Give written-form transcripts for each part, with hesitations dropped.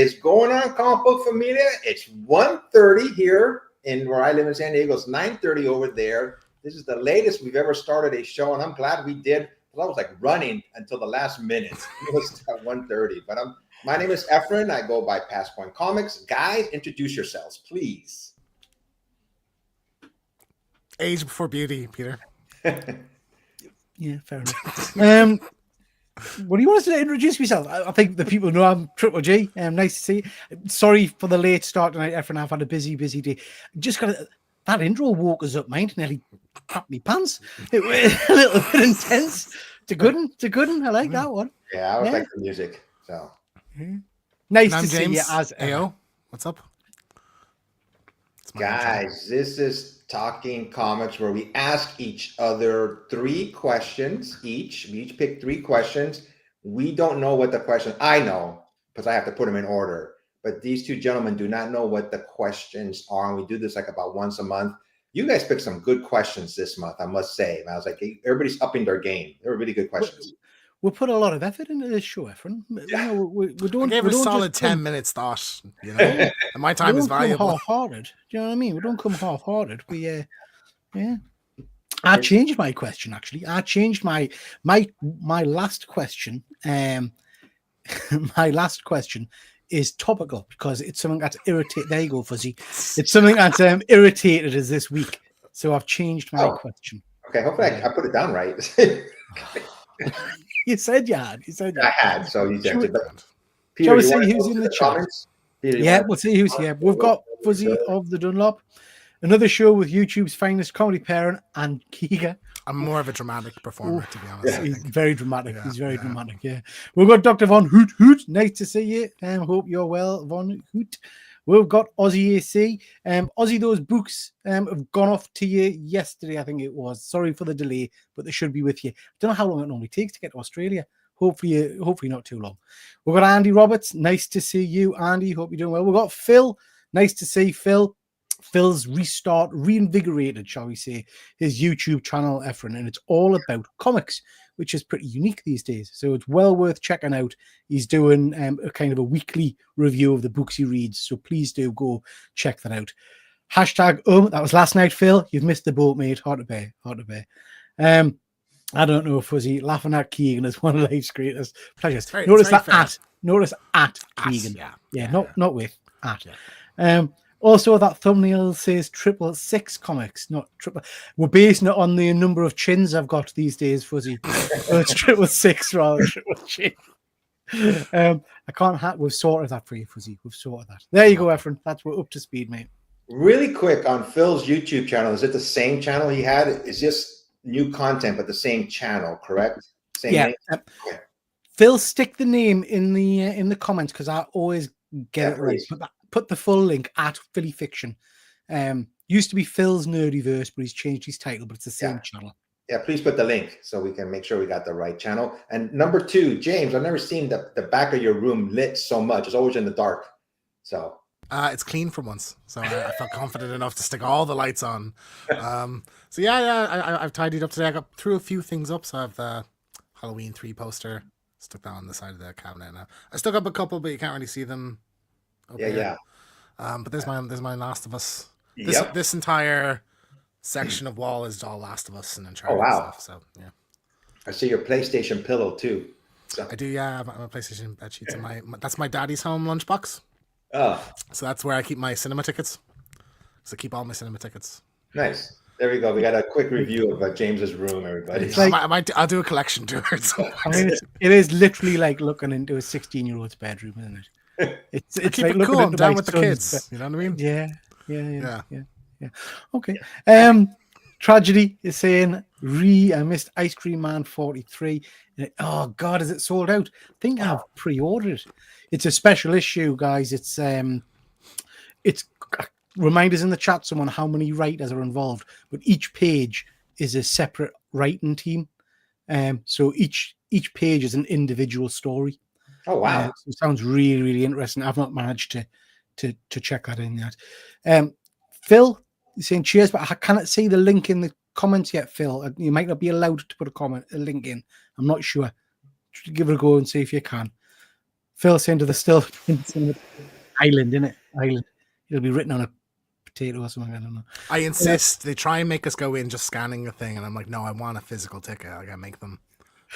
is going on, comic book familia? It's 1:30 here in where I live in San Diego. It's 9:30 over there. This is the latest we've ever started a show, and I'm glad we did. I was like running until the last minute. It was at 1:30. But my name is Efren. I go by Passpoint Comics. Guys, introduce yourselves, please. Age before beauty, Peter. Yeah, fair enough. What do you want us to introduce yourself? I think the people know I'm TripleG. Nice to see you. Sorry for the late start tonight, Efren. I've had a busy day. Just got that intro woke us up, mind. Nearly crapped me pants. It was a little bit intense. To good one. I like that one. Yeah, I was like the music. So nice and I'm to James. see you as Ayo. What's up? Guys, this is Talking Comics, where we ask each other 3 questions each. We each pick 3 questions. We don't know what the question. I know because I have to put them in order. But these 2 gentlemen do not know what the questions are, and we do this like about once a month. You guys picked some good questions this month, I must say. And I was like, hey, everybody's upping their game. They were really good questions. We put a lot of effort into this show, Efren. Yeah. We don't. I gave we a don't solid just 10 minutes thought. And my time is valuable. Half-hearted. Do you know what I mean? We don't come half-hearted. We I changed my question actually. I changed my last question. My last question is topical because it's something that's irritated. There you go, Fuzzy. It's something that's irritated us this week. So I've changed my question. Okay, hopefully I put it down right. You said you had. I had. So you said it. Peter, shall we see who's in the chat? Peter, we'll see who's here. We've got Fuzzy of the Dunlop, another show with YouTube's finest comedy parent, and Giga. I'm more of a dramatic performer, to be honest. He's very dramatic. He's very dramatic. Yeah. We've got Dr. Von Hoot. Nice to see you. Hope you're well, Von Hoot. We've got Aussie AC. Aussie, those books have gone off to you yesterday, I think it was. Sorry for the delay, but they should be with you. I don't know how long it normally takes to get to Australia. Hopefully not too long. We've got Andy Roberts. Nice to see you, Andy. Hope you're doing well. We've got Phil. Nice to see Phil. Phil's reinvigorated, shall we say, his YouTube channel, Efren, and it's all about comics, which is pretty unique these days. So it's well worth checking out. He's doing a kind of a weekly review of the books he reads. So please do go check that out. Hashtag, that was last night, Phil. You've missed the boat, mate. Hard to bear. I don't know, Fuzzy. Laughing at Keegan is one of life's greatest pleasures. Notice at Keegan. Yeah, not with, at. Yeah. Also, that thumbnail says 666 Comics, not triple. We're basing it on the number of chins I've got these days, Fuzzy. So it's 666 rather than triple chin. I can't. We've sorted that for you, Fuzzy. We've sorted that. There you go, Efren. We're up to speed, mate. Really quick on Phil's YouTube channel. Is it the same channel he had? It's just new content, but the same channel, correct? Same name? Okay. Phil, stick the name in the comments because I always get it right. Put the full link at Philly Fiction. Used to be Phil's Nerdyverse, but he's changed his title, but it's the same channel. Yeah, please put the link so we can make sure we got the right channel. And number 2, James, I've never seen the back of your room lit so much. It's always in the dark. So it's clean for once. So I felt confident enough to stick all the lights on. I've tidied up today. I threw a few things up. So I have the Halloween 3 poster. Stuck that on the side of the cabinet now. I stuck up a couple, but you can't really see them. Yeah. But there's my Last of Us. This entire section of wall is all Last of Us and Uncharted stuff. So yeah. I see your PlayStation pillow too. So. I do, yeah. I have my PlayStation bed sheets in that's my daddy's home lunchbox. Oh. So that's where I keep my cinema tickets. So I keep all my cinema tickets. Nice. There we go. We got a quick review of James's room, everybody. It's like, I'll do a collection tour. It is literally like looking into a 16-year-old's bedroom, isn't it? It's keep like it cool. I'm down with the kids. You know what I mean? Yeah. Okay. Tragedy is saying, I missed Ice Cream Man 43. Oh God, is it sold out? I think I've pre-ordered it. It's a special issue, guys. It's remind us in the chat, someone, how many writers are involved, but each page is a separate writing team. So each page is an individual story. Oh wow! So it sounds really, really interesting. I've not managed to check that in yet. Phil is saying cheers, but I cannot see the link in the comments yet. Phil, you might not be allowed to put a link in. I'm not sure. Give it a go and see if you can. Phil saying to the still island, innit? Island. It'll be written on a potato or something. I don't know. I insist. They try and make us go in just scanning the thing, and I'm like, no, I want a physical ticket. I gotta make them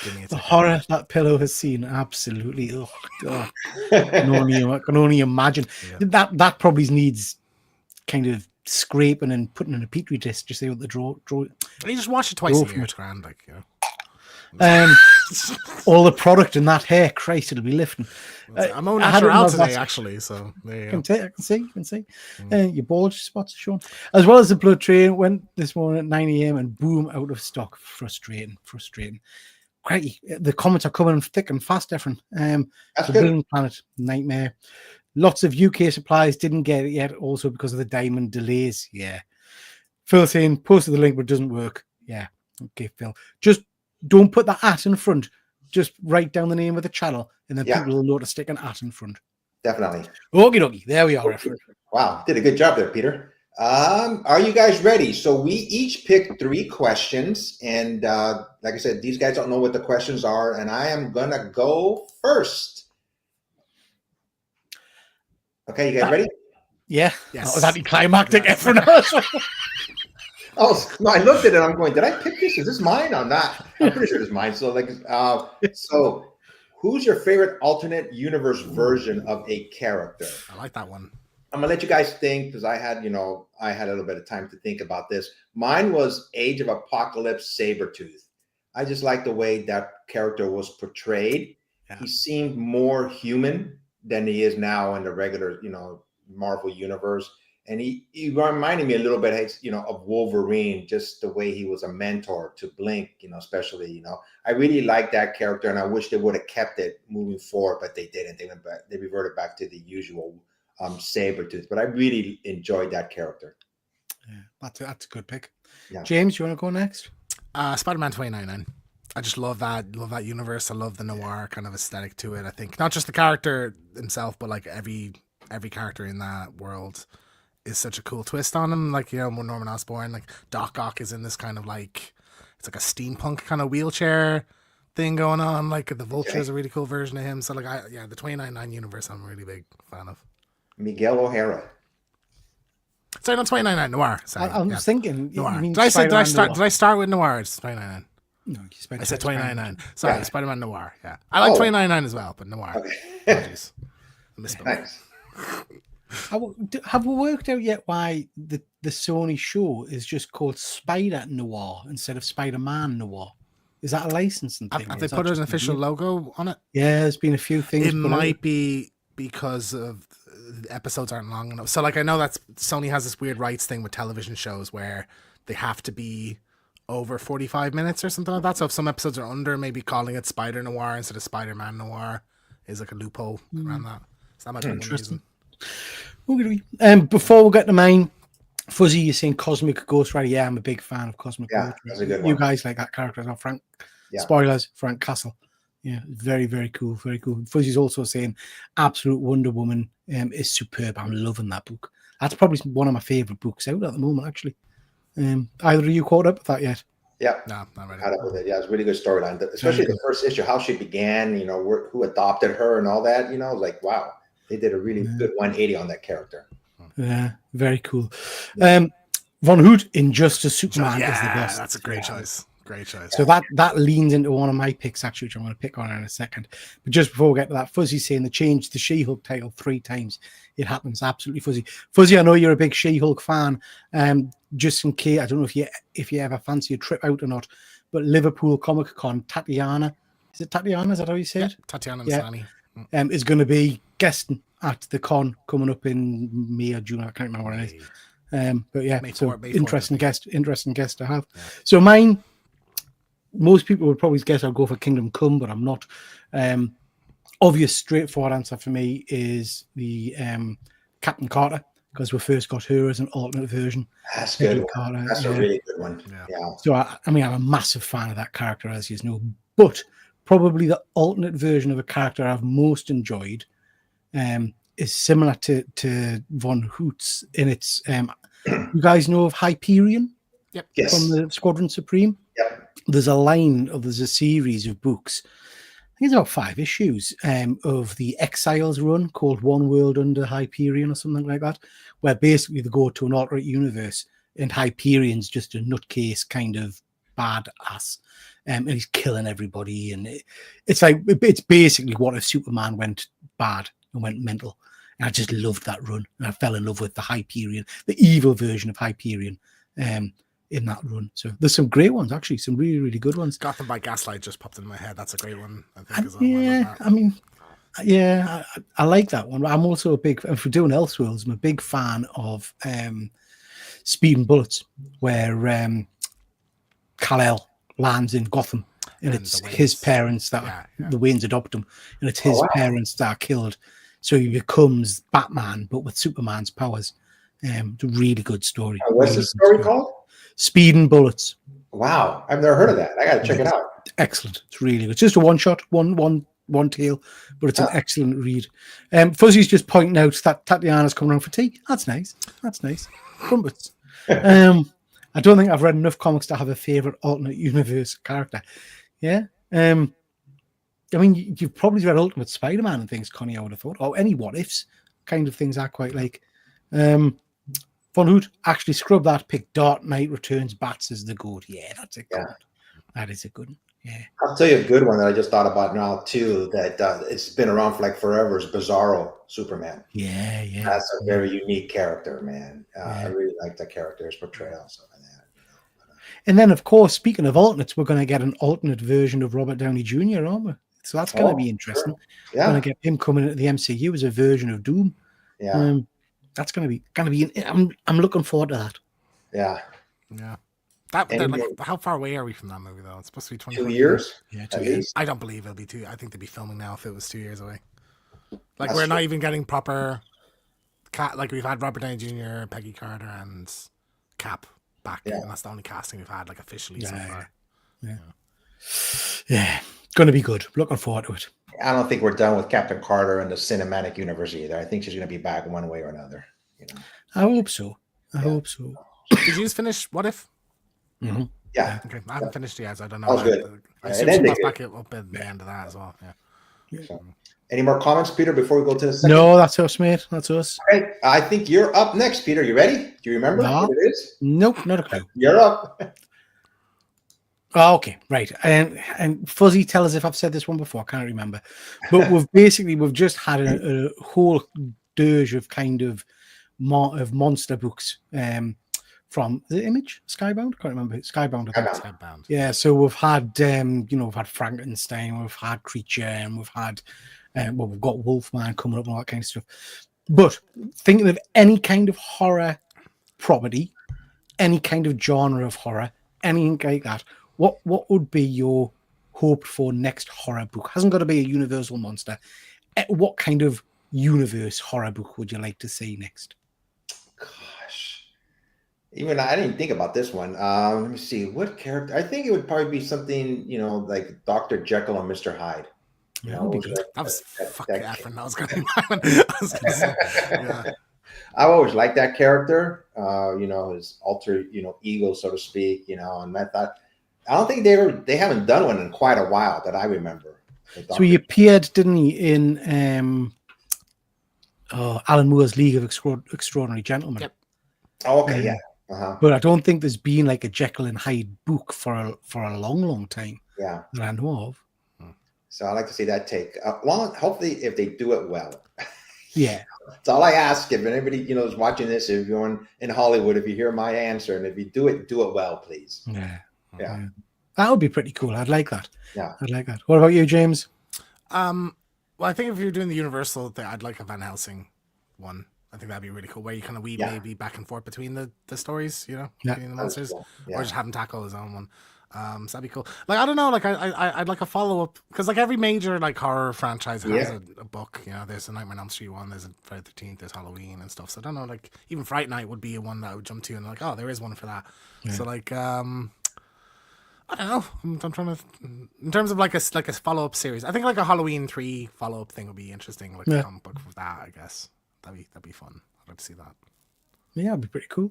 give me a The ticket. horror that pillow has seen, absolutely. Oh god, I can only imagine. Yeah. That probably needs kind of scraping and putting in a petri dish. Just see what the draw. You just watch it twice a year. It's grand, like, you know. All the product in that hair, Christ, it'll be lifting. I'm on I had it in natural my today, basket. actually. So there you I go. can see. Your bulge spots are shown. As well as the blood train went this morning at 9 a.m. and boom, out of stock. Frustrating. Crikey, the comments are coming thick and fast, different. That's the good. Billion Planet, nightmare. Lots of UK suppliers didn't get it yet, also because of the diamond delays. Yeah. Phil saying, posted the link, but it doesn't work. Yeah. Okay, Phil. Just don't put the at in front. Just write down the name of the channel, and then people will know to stick an at in front. Definitely. Okie dokie. There we are. Wow, did a good job there, Peter. Are you guys ready? So we each picked 3 questions, and like I said, these guys don't know what the questions are, and I am gonna go first. Okay, you guys ready? Yeah. Yes. That was anticlimactic. Everyone else. Oh no, I looked at it. I'm going, did I pick this? Is this mine? I'm not. I'm pretty sure it's mine. So so who's your favorite alternate universe version of a character? I like that one. I'm gonna let you guys think because I had a little bit of time to think about this. Mine was Age of Apocalypse Sabretooth. I just like the way that character was portrayed. Yeah. He seemed more human than he is now in the regular, Marvel universe. And he reminded me a little bit, of Wolverine, just the way he was a mentor to Blink, especially, I really like that character, and I wish they would have kept it moving forward, but they didn't. They reverted back to the usual Sabretooth, but I really enjoyed that character. Yeah, that's a good pick. Yeah. James, you want to go next? Spider-Man 2099. I just love that universe. I love the noir kind of aesthetic to it. I think not just the character himself, but like every character in that world is such a cool twist on him. Like, Norman Osborn, like Doc Ock is in this kind of like, it's like a steampunk kind of wheelchair thing going on. Like the Vulture is a really cool version of him. So like, the 2099 universe, I'm a really big fan of. Miguel O'Hara. Sorry, not 2099 Noir. Sorry, I was thinking. Noir. Did I start with Noir? It's 2099. No, I said 2099. Sorry, Spider-Man Noir. Yeah, I like 2099 as well, but Noir. Okay. Apologies. Nice. Have we worked out yet why the Sony show is just called Spider Noir instead of Spider-Man Noir? Is that a licensing thing? Have they put an official logo on it? Yeah, there's been a few things. It might be because of the episodes aren't long enough. So like I know that Sony has this weird rights thing with television shows where they have to be over 45 minutes or something like that. So if some episodes are under, maybe calling it Spider Noir instead of Spider-Man Noir is like a loophole around that. So that might be interesting. Before we get to mine, Fuzzy, you're saying Cosmic Ghost Rider. Yeah, I'm a big fan of Cosmic Ghost Rider. That's a good one. You guys like that character as well, Frank. Yeah. Spoilers, Frank Castle. Yeah, very, very cool. Very cool. Fuzzy's also saying Absolute Wonder Woman is superb. I'm loving that book. That's probably one of my favorite books out at the moment, actually. Either of you caught up with that yet? Yeah, no, not really. Caught up with it. Yeah, it's a really good storyline, especially the first issue, how she began. Who adopted her and all that. Like, wow, they did a really good 180 on that character. Yeah, very cool. Von Hoot, Injustice Superman is the best. That's a great choice. Great choice. So that leans into one of my picks, actually, which I'm going to pick on in a second. But just before we get to that, Fuzzy saying they changed the She-Hulk title 3 times. It happens, absolutely, Fuzzy. Fuzzy, I know you're a big She-Hulk fan. Just in case, I don't know if you ever fancy a trip out or not, but Liverpool Comic Con, Tatiana, is it Tatiana? Is that how you say it? Tatiana Maslany. Is going to be guesting at the con coming up in May or June. I can't remember what it is. But yeah, interesting guest to have. Yeah. So mine, most people would probably guess I'll go for Kingdom Come, but I'm not. Obvious, straightforward answer for me is the Captain Carter, because we first got her as an alternate version. That's good. That's a really good one. Yeah. So I'm a massive fan of that character, as you know. But probably the alternate version of a character I've most enjoyed is similar to Von Hoot's in its. You guys know of Hyperion? Yep. Yes. From the Squadron Supreme. Yep. There's a series of books think it's about 5 issues of the Exiles run called One World Under Hyperion or something like that, where basically they go to an alternate universe and Hyperion's just a nutcase kind of badass, and he's killing everybody. And it's basically what if Superman went bad and went mental. And I just loved that run. And I fell in love with the Hyperion, the evil version of Hyperion. In that run. So there's some great ones, actually, some really, really good ones. Gotham by Gaslight just popped in my head. That's a great one, I think. I like that one. I'm also a big, if we're doing Elseworlds, I'm a big fan of Speed and Bullets, where Kal-El lands in Gotham, and it's his parents that the Waynes adopt him, and it's his parents that are killed. So he becomes Batman, but with Superman's powers. It's a really good story. What's the story called? Speed and Bullets. Wow, I've never heard of that. I got to check it out. Excellent. It's really good. It's just a one shot, one tale, but it's an excellent read. Fuzzy's just pointing out that Tatiana's coming around for tea. That's nice. Crumpets. I don't think I've read enough comics to have a favorite alternate universe character. Yeah. I mean, you've probably read Ultimate Spider-Man and things, Connie, I would have thought, or any what ifs kind of things I quite like. Von Hoot, actually scrub that, pick Dark Knight Returns Bats as the goat. Yeah, that's a good one. That is a good one. Yeah. I'll tell you a good one that I just thought about now too, that it's been around for like forever, is Bizarro Superman. Yeah. That's a very unique character, man. I really like the character's portrayal, stuff like that. And then, of course, speaking of alternates, we're going to get an alternate version of Robert Downey Jr., aren't we? So that's going to be interesting. Sure. Yeah. We're going to get him coming into the MCU as a version of Doom. Yeah. That's going to be. I'm looking forward to that. Yeah. How far away are we from that movie though? It's supposed to be 2 years. Yeah, 2 years. I don't believe it'll be 2. I think they'd be filming now if it was 2 years away. Like we're not even getting proper. Like we've had Robert Downey Jr., Peggy Carter, and Cap back, and that's the only casting we've had like officially so far. Yeah. Going to be good. Looking forward to it. I don't think we're done with Captain Carter and the cinematic universe either. I think she's going to be back one way or another. I hope so. I hope so. Did you just finish What If? Mm-hmm. Yeah. Okay. I haven't finished it yet, so I don't know. That was good. I assume she pops back up at the end of that as well. Yeah. So, any more comments, Peter, before we go to the second? No, that's us, mate. That's us. Okay. I think you're up next, Peter. You ready? Do you remember what it is? Nope, not a clue. You're up. Oh, okay, right. And Fuzzy, tell us if I've said this one before. I can't remember. But we've just had a whole dirge of kind of monster books from the Image Skybound. I can't remember. Skybound. Skybound. Yeah. So we've had we've had Frankenstein, we've had Creature, and we've had we've got Wolfman coming up and all that kind of stuff. But thinking of any kind of horror property, any kind of genre of horror, anything like that. What would be your hoped for next horror book? Hasn't got to be a universal monster. What kind of universe horror book would you like to see next? Gosh, even I didn't think about this one. Let me see. What character? I think it would probably be something, like Dr. Jekyll and Mr. Hyde. That was fucking Efron. I was going to say. Yeah. I always liked that character. His alter, ego, so to speak. And I thought. I don't think they haven't done one in quite a while that I remember. So he appeared, didn't he, in Alan Moore's League of Extraordinary Gentlemen? Yep. Oh, okay, yeah. Uh-huh. But I don't think there's been like a Jekyll and Hyde book for a long, long time. Yeah. That I know of. So I'd like to see that take. Hopefully, if they do it well. Yeah. That's all I ask. If anybody, is watching this, if you're in Hollywood, if you hear my answer, and if you do it well, please. Yeah. Yeah. That would be pretty cool. I'd like that. Yeah. I'd like that. What about you, James? Well, I think if you're doing the Universal thing, I'd like a Van Helsing one. I think that'd be really cool, where you kind of weave maybe back and forth between the stories, between the monsters, cool. Yeah. or just have him tackle his own one. So that'd be cool. Like, I don't know, like I'd like a follow up, because like every major like horror franchise has a book. There's a Nightmare on Elm Street one, there's a Friday the 13th, there's Halloween and stuff. So I don't know, like even Fright Night would be a one that I would jump to, and like, oh, there is one for that. Yeah. So like I don't know. I'm trying to, in terms of like a follow up series. I think like a Halloween 3 follow up thing would be interesting, like a comic book for that. I guess that'd be fun. I'd like to see that. Yeah, that'd be pretty cool.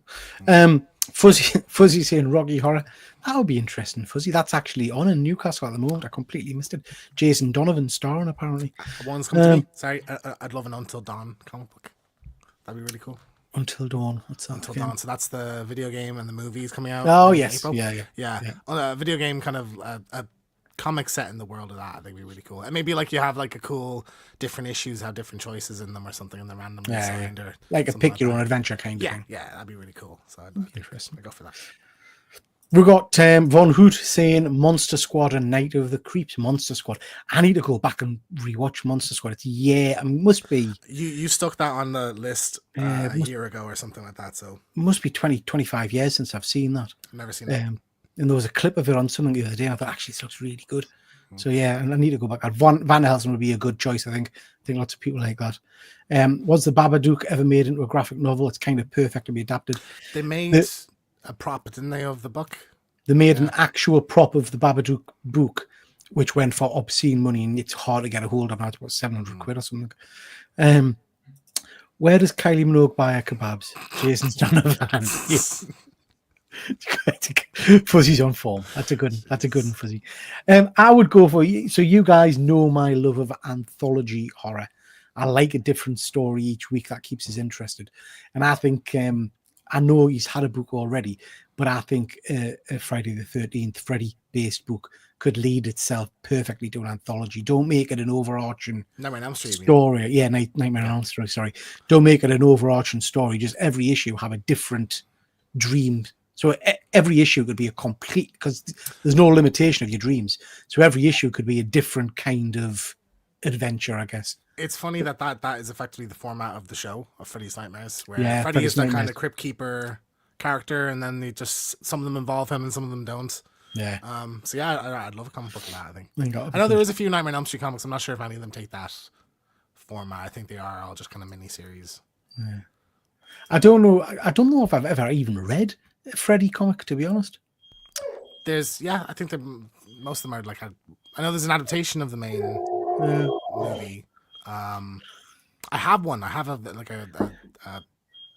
Fuzzy saying Rocky Horror. That would be interesting, Fuzzy. That's actually on in Newcastle at the moment. I completely missed it. Jason Donovan starring, apparently. One's come to me. Sorry, I'd love an Until Dawn comic book. That'd be really cool. Until Dawn. What's that? Until again? Dawn. So that's the video game and the movies coming out. Oh, in yes. April. Yeah. A video game kind of a comic set in the world of that. I think would be really cool. And maybe like you have like a cool different issues have different choices in them or something, and they're randomly assigned or like a something pick your that. own adventure kind of thing. Yeah, that'd be really cool. So Interesting. I'd go for that. We got Von Hoot saying Monster Squad and Night of the Creeps. Monster Squad. I need to go back and rewatch Monster Squad. It's it must be. You stuck that on the list a year ago or something like that. So it must be 20, 25 years since I've seen that. I've never seen it. And there was a clip of it on something the other day. And I thought, actually, this looks really good. So yeah, and I need to go back. Van Helsing would be a good choice, I think. I think lots of people like that. Was the Babadook ever made into a graphic novel? It's kind of perfect to be adapted. They made a prop, didn't they, of the book? They made an actual prop of the Babadook book, which went for obscene money, and it's hard to get a hold of now. It's about 700 quid or something. Where does Kylie Minogue buy her kebabs? Jason's done a van. Fuzzy's on form. That's a good one, Fuzzy. I would go for you. So you guys know my love of anthology horror. I like a different story each week that keeps us interested. And I think I know he's had a book already, but I think a Friday the 13th Freddy-based book could lead itself perfectly to an anthology. Don't make it an overarching story. Yeah, Nightmare on Elm Street. Sorry, don't make it an overarching story. Just every issue have a different dream. So every issue could be a complete, because there's no limitation of your dreams. So every issue could be a different kind of adventure, I guess. It's funny that is effectively the format of the show of Freddy's Nightmares, where Freddy is that kind of crypt keeper character, and then some of them involve him and some of them don't. Yeah. So yeah, I'd love a comic book of that. I think. I know there is a few Nightmare on Elm Street comics. I'm not sure if any of them take that format. I think they are all just kind of mini series. Yeah. I don't know if I've ever even read a Freddy comic, to be honest. I think most of them are like I know there's an adaptation of the main movie. I have one. I have a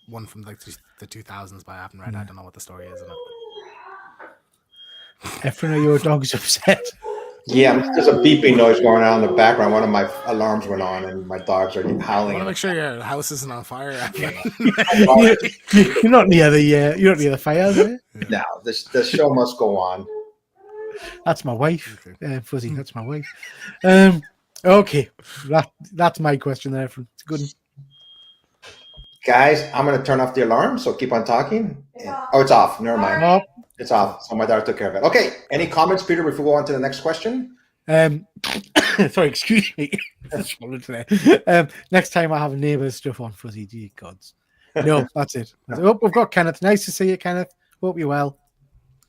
one from like the 2000s, but I haven't read it. I don't know what the story is in it. Efren, are your dogs upset? Yeah, there's a beeping noise going on in the background. One of my alarms went on, and my dogs are howling. I want to make sure your house isn't on fire. You're not near the fire, there. No, the show must go on. That's my wife, Okay. Fuzzy. That's my wife. Okay, that's my question there. Efren. It's a good one. Guys, I'm going to turn off the alarm, so keep on talking. Oh, it's off. Never mind. Oh. It's off. So my daughter took care of it. Okay. Any comments, Peter, before we go on to the next question? Sorry, excuse me. Next time I have neighbours stuff on Fuzzy, dear gods. No, that's it. Oh, we've got Kenneth. Nice to see you, Kenneth. Hope you're well.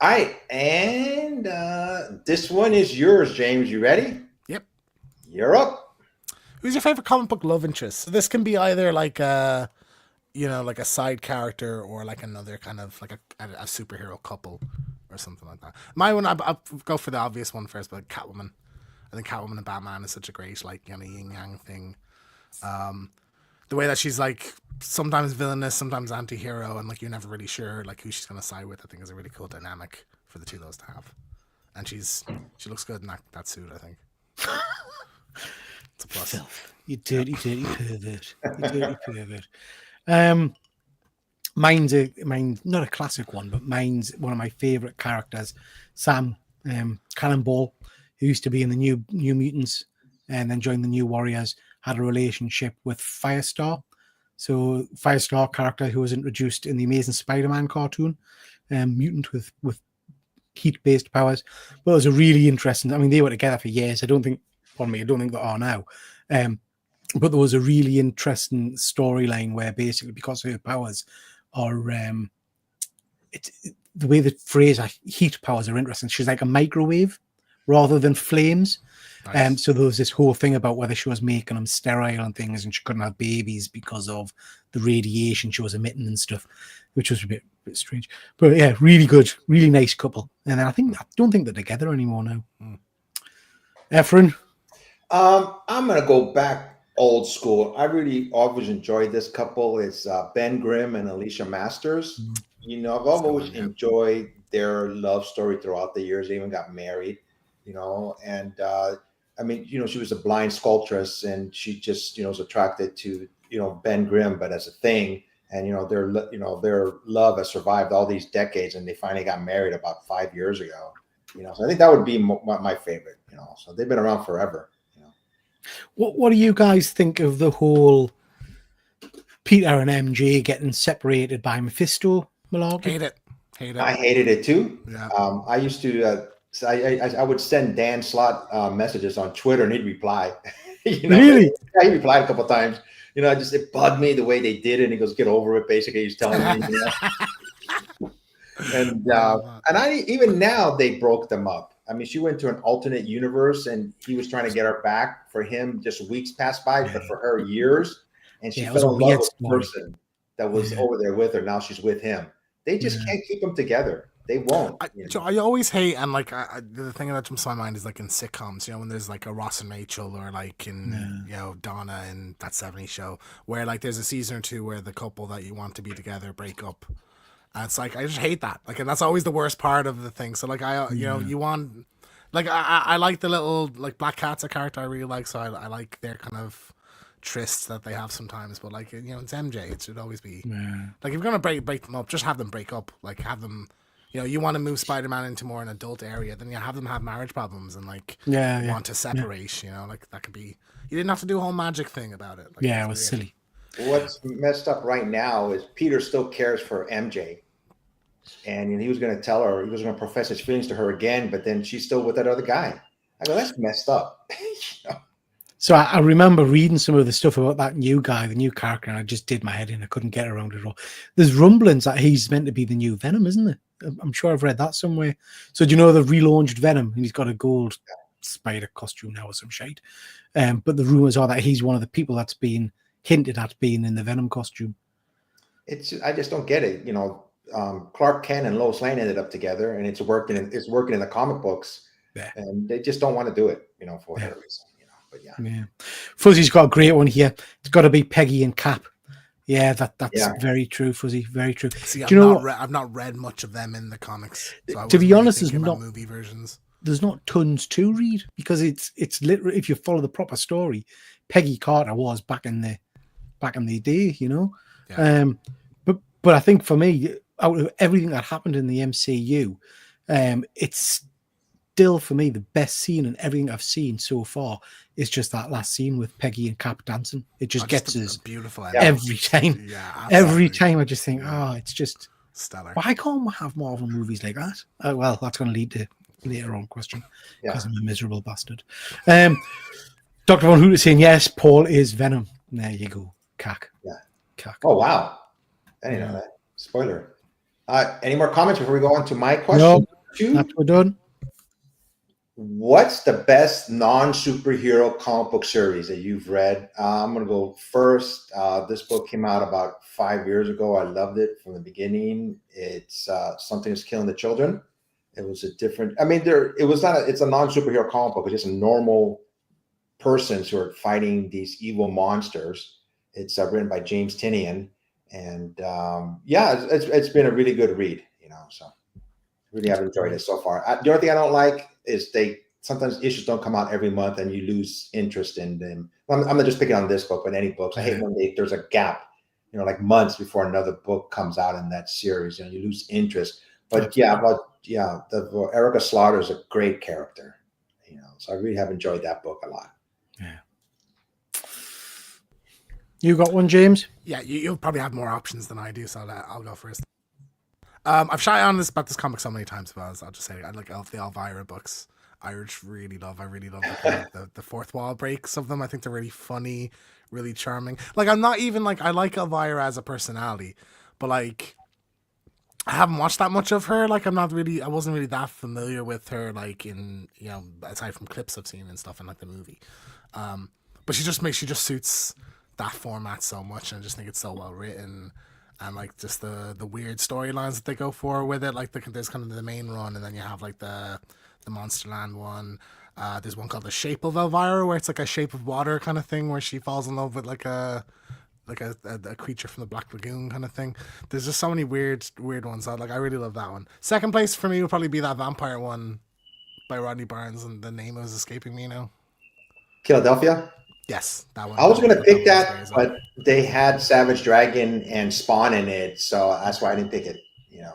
All right. And this one is yours, James. You ready? Yep. You're up. Who's your favorite comic book love interest? So this can be either like a side character or like another kind of like a superhero couple or something like that. My one, I'll go for the obvious one first, but Catwoman. I think Catwoman and Batman is such a great like yin yang thing. The way that she's like sometimes villainous, sometimes anti-hero, and like you're never really sure like who she's gonna side with, I think is a really cool dynamic for the two of those to have. And she looks good in that suit, I think. It's a plus. You dirty pervert. You dirty pervert. Mine's not a classic one, but mine's one of my favorite characters, Sam Cannonball, who used to be in the New Mutants and then joined the New Warriors, had a relationship with Firestar. So Firestar character who was introduced in the Amazing Spider-Man cartoon, mutant with heat-based powers. But it was a really interesting. I mean, they were together for years. I don't think they are now. But there was a really interesting storyline where basically because her powers are the way the phrase heat powers are interesting. She's like a microwave rather than flames. Nice. So there was this whole thing about whether she was making them sterile and things, and she couldn't have babies because of the radiation she was emitting and stuff, which was a bit strange. But yeah, really good, really nice couple. And I don't think they're together anymore now. Efren? I'm gonna go back old school. I really always enjoyed this couple. It's Ben Grimm and Alicia Masters. You know, I've That's a good always one, yeah. enjoyed their love story throughout the years. They even got married, you know, and I mean, you know, she was a blind sculptress and she just, you know, was attracted to, you know, Ben Grimm, but as a thing. And, you know, their love has survived all these decades and they finally got married about 5 years ago, you know, so I think that would be my favorite, you know, so they've been around forever, you know. What do you guys think of the whole Peter and MJ getting separated by Mephisto malarkey? Hate it. I hated it too. Yeah. I used to, so I would send Dan Slott messages on Twitter and he'd reply. You know, Really? yeah, he replied a couple of times. You know, it bugged me the way they did it. And he goes, "Get over it." Basically, he's telling me. You know? And I even now they broke them up. I mean, she went to an alternate universe, and he was trying to get her back. For him, just weeks passed by, but for her, years. And she Yeah, it was fell a in love weird with the story. person that was Yeah. over there with her. Now she's with him. They just can't keep them together. They won't. I always hate, and like the thing that jumps to my mind is like in sitcoms, you know, when there's like a Ross and Rachel, or like in you know Donna in That 70s Show, where like there's a season or two where the couple that you want to be together break up. And it's like I just hate that. Like, and that's always the worst part of the thing. So like you know, you want like I like the little like Black Cat's a character I really like, so I like their kind of trysts that they have sometimes. But like, you know, it's MJ. It should always be like if you're gonna break them up, just have them break up. Like have them. You know, you want to move Spider-Man into more an adult area, then you have them have marriage problems and like want to separate. You know, like that could be. You didn't have to do a whole magic thing about it. Like, Yeah, it was silly. What's messed up right now is Peter still cares for MJ, and he was going to tell her, he was going to profess his feelings to her again, but then she's still with that other guy. I go, that's messed up. You know? So I remember reading some of the stuff about that new guy, the new character, and I just did my head in. I couldn't get around it all. There's rumblings that he's meant to be the new Venom, isn't there? I'm sure I've read that somewhere. So do you know they've relaunched Venom and he's got a gold spider costume now or some shade? But the rumors are that he's one of the people that's been hinted at being in the Venom costume. I just don't get it. You know, Clark Kent and Lois Lane ended up together, and it's working in the comic books, and they just don't want to do it. You know, for whatever reason. You know, but yeah. Fuzzy's got a great one here. It's got to be Peggy and Cap. Yeah, that's very true, Fuzzy. Very true. See, do you know I've not read much of them in the comics. So to be honest, there's not movie versions. There's not tons to read because it's literally, if you follow the proper story, Peggy Carter was back in the day, you know. Yeah. But I think for me, out of everything that happened in the MCU, it's still for me the best scene in everything I've seen so far is just that last scene with Peggy and Cap dancing. It just gets us beautiful every time. Yeah, every time I just think, it's just stellar. Why can't we have Marvel movies like that? Well, that's going to lead to later on question because I'm a miserable bastard. Dr. Von Hoot is saying yes, Paul is Venom. There you go, cack. Yeah, cack. Oh wow, I didn't know that. Spoiler. Any more comments before we go on to my question? No, that's we're done. What's the best non-superhero comic book series that you've read? I'm going to go first. This book came out about 5 years ago. I loved it from the beginning. It's Something is Killing the Children. It was a different, I mean, it's a non-superhero comic book. It's just normal persons who are fighting these evil monsters. It's written by James Tinian. And it's been a really good read, you know, so really have enjoyed it so far. The only thing I don't like is sometimes issues don't come out every month and you lose interest in them. I'm not just picking on this book, but any books. I hate when there's a gap, you know, like months before another book comes out in that series, and you lose interest. But Erica Slaughter is a great character, you know, so I really have enjoyed that book a lot. Yeah. You got one, James? Yeah, you'll probably have more options than I do, so I'll go first. I've shy on about this comic so many times, but I'll just say I like the Elvira books. I really love the fourth wall breaks of them. I think they're really funny, really charming. Like, I'm not even like, I like Elvira as a personality, but like I haven't watched that much of her. Like, I wasn't really that familiar with her, like in, you know, aside from clips I've seen and stuff in like the movie. But she just suits that format so much, and I just think it's so well written. And like just the weird storylines that they go for with it, like there's kind of the main run, and then you have like the Monsterland one. There's one called The Shape of Elvira, where it's like a Shape of Water kind of thing, where she falls in love with like a creature from the Black Lagoon kind of thing. There's just so many weird ones. I really love that one. Second place for me would probably be that vampire one by Rodney Barnes, and the name is escaping me now. Philadelphia. Yes, that one. I was going to pick that, crazy. but they had Savage Dragon and Spawn in it, so that's why I didn't pick it.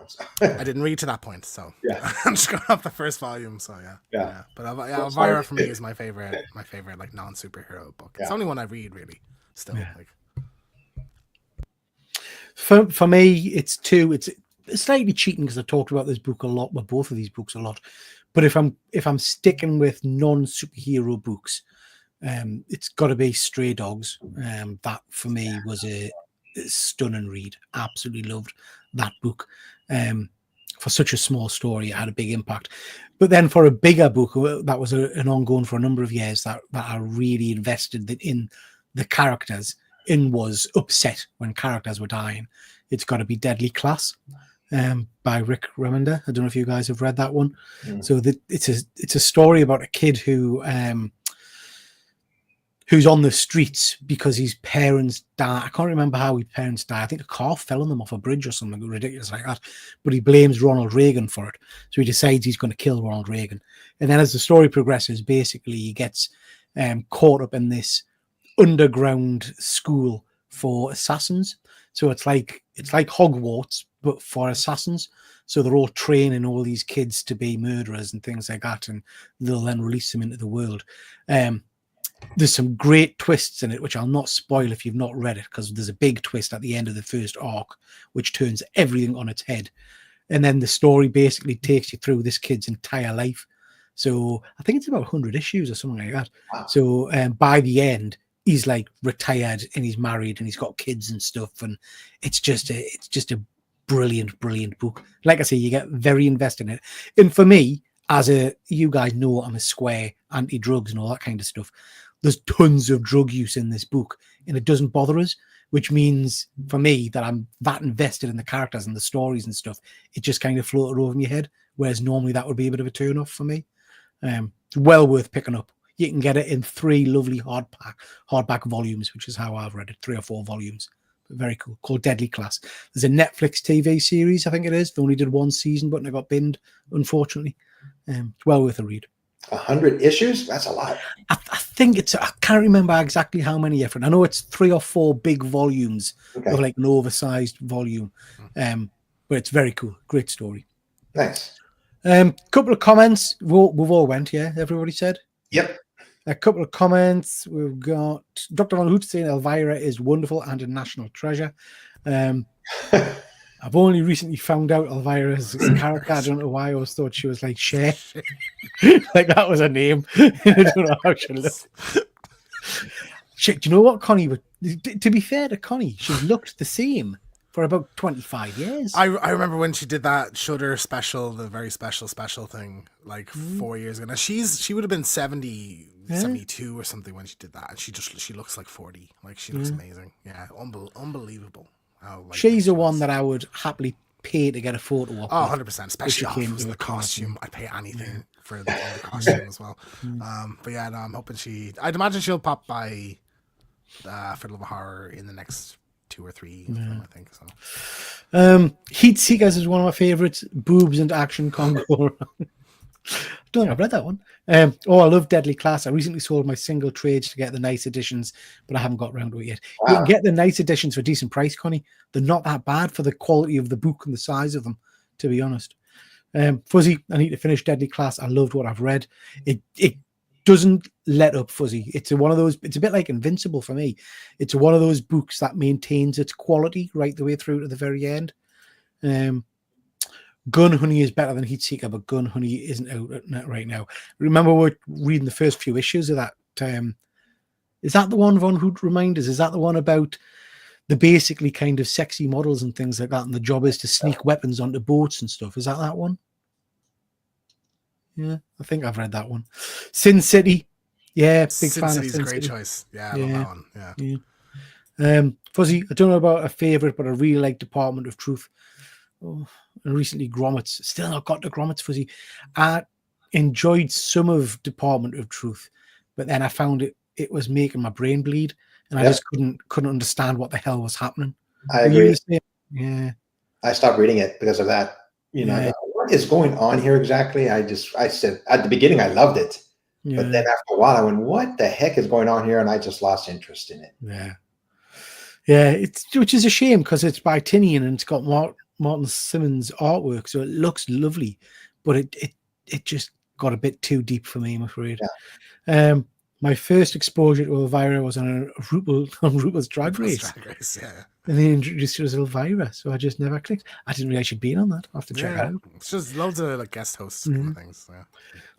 So. I didn't read to that point, so yeah, I'm just going off the first volume. So yeah. But Elvira for me is my favorite like non-superhero book. It's the only one I read really. Still, like. For me, it's two. It's slightly cheating because I talked about this book a lot, well, both of these books a lot. But if I'm sticking with non-superhero books, it's got to be Stray Dogs. That for me was a stunning read. Absolutely loved that book. For such a small story, it had a big impact. But then for a bigger book that was an ongoing for a number of years, that I really invested in the characters and was upset when characters were dying, it's got to be Deadly Class. By Rick Remender. I don't know if you guys have read that one. So it's a story about a kid who's on the streets because his parents die. I can't remember how his parents died. I think a car fell on them off a bridge or something ridiculous like that. But he blames Ronald Reagan for it. So he decides he's going to kill Ronald Reagan. And then as the story progresses, basically he gets caught up in this underground school for assassins. So it's like Hogwarts, but for assassins. So they're all training all these kids to be murderers and things like that, and they'll then release them into the world. There's some great twists in it, which I'll not spoil if you've not read it, because there's a big twist at the end of the first arc, which turns everything on its head. And then the story basically takes you through this kid's entire life. So I think it's about 100 issues or something like that. Wow. So by the end, he's like retired and he's married and he's got kids and stuff. And it's just a brilliant book. Like I say, you get very invested in it. And for me, you guys know, I'm a square anti-drugs and all that kind of stuff. There's tons of drug use in this book and it doesn't bother us, which means for me that I'm that invested in the characters and the stories and stuff. It just kind of floated over my head. Whereas normally that would be a bit of a turn off for me. It's well worth picking up. You can get it in 3 lovely hardback volumes, which is how I've read it, 3 or 4 volumes. Very cool, called Deadly Class. There's a Netflix TV series, I think it is. They only did 1 season, but it got binned, unfortunately. It's well worth a read. 100 issues? That's a lot. I think I can't remember exactly how many different. I know it's 3 or 4 big volumes of like an oversized volume. But it's very cool. Great story. Nice. Couple of comments. We've all went, yeah? Everybody said? Yep. A couple of comments. We've got Dr. Von Hoot saying Elvira is wonderful and a national treasure. I've only recently found out Elvira's character. I don't know why. I always thought she was like Cher. Like that was her name. I don't know how she looked. Shit, do you know what, Connie? To be fair to Connie, she's looked the same for about 25 years. I remember when she did that Shudder special, the very special thing, like 4 years ago. Now she would have been 70, 72 or something when she did that. And she looks like 40. Like she looks amazing. Yeah, unbelievable. She's the one that I would happily pay to get a photo of. Oh, 100%, especially off the costume. I'd pay anything for the costume as well. But yeah, no, I'm hoping I'd imagine she'll pop by Fiddle of a Horror in the next 2 or 3, I think so. Heat Seekers is one of my favorites. Boobs and action Congo. Don't think I've read that one. I love Deadly Class. I recently sold my single trades to get the nice editions, but I haven't got around to it yet. Wow. You can get the nice editions for a decent price, Connie. They're not that bad for the quality of the book and the size of them, to be honest. Fuzzy, I need to finish Deadly Class. I loved what I've read. It doesn't let up, Fuzzy. It's one of those. It's a bit like Invincible for me. It's one of those books that maintains its quality right the way through to the very end. Gun Honey is better than Heat Seeker, but Gun Honey isn't out right now. Remember, we're reading the first few issues of that. Is that the one, Von Hoot, remind us? Is that the one about the basically kind of sexy models and things like that, and the job is to sneak weapons onto boats and stuff? Is that one? Yeah, I think I've read that one. Sin City. Yeah, big Sin fan City's of Sin a great City. choice. Yeah, I love that one. Yeah. Fuzzy, I don't know about a favorite, but I really like Department of Truth. And recently Grommets. Still not got to Grommets, Fuzzy. enjoyed some of Department of Truth, but then I found it was making my brain bleed, and I Yep. just couldn't understand what the hell was happening. I Were you agree. the same? Yeah. I stopped reading it because of that. I Yeah. go, what is going on here exactly? I said at the beginning I loved it, but then after a while I went, what the heck is going on here? And I just lost interest in it. Yeah. Which is a shame because it's by Tinian and it's got Martin Simmons artwork, so it looks lovely, but it just got a bit too deep for me, I'm afraid. Yeah. My first exposure to Elvira was on RuPaul's Drag Race. Yeah. And they introduced her as Elvira, so I just never clicked. I didn't realize she'd been on that. I'll have to check it out. It's just loads of like guest hosts kind of things. Yeah.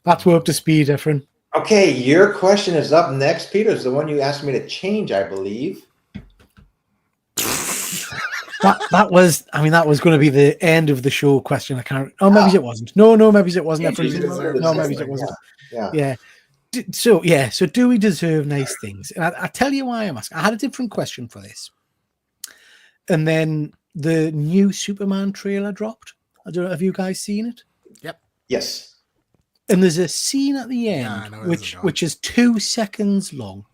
That's we're up to speed, Efren. Okay, your question is up next, Peter. It's the one you asked me to change, I believe. that was going to be the end of the show question. I can't. Oh, maybe it wasn't. No, maybe it wasn't. No, maybe it wasn't. Yeah. So do we deserve nice things? And I tell you why I'm asking. I had a different question for this. And then the new Superman trailer dropped. I don't know. Have you guys seen it? Yep. Yes. And there's a scene at the end which is 2 seconds long,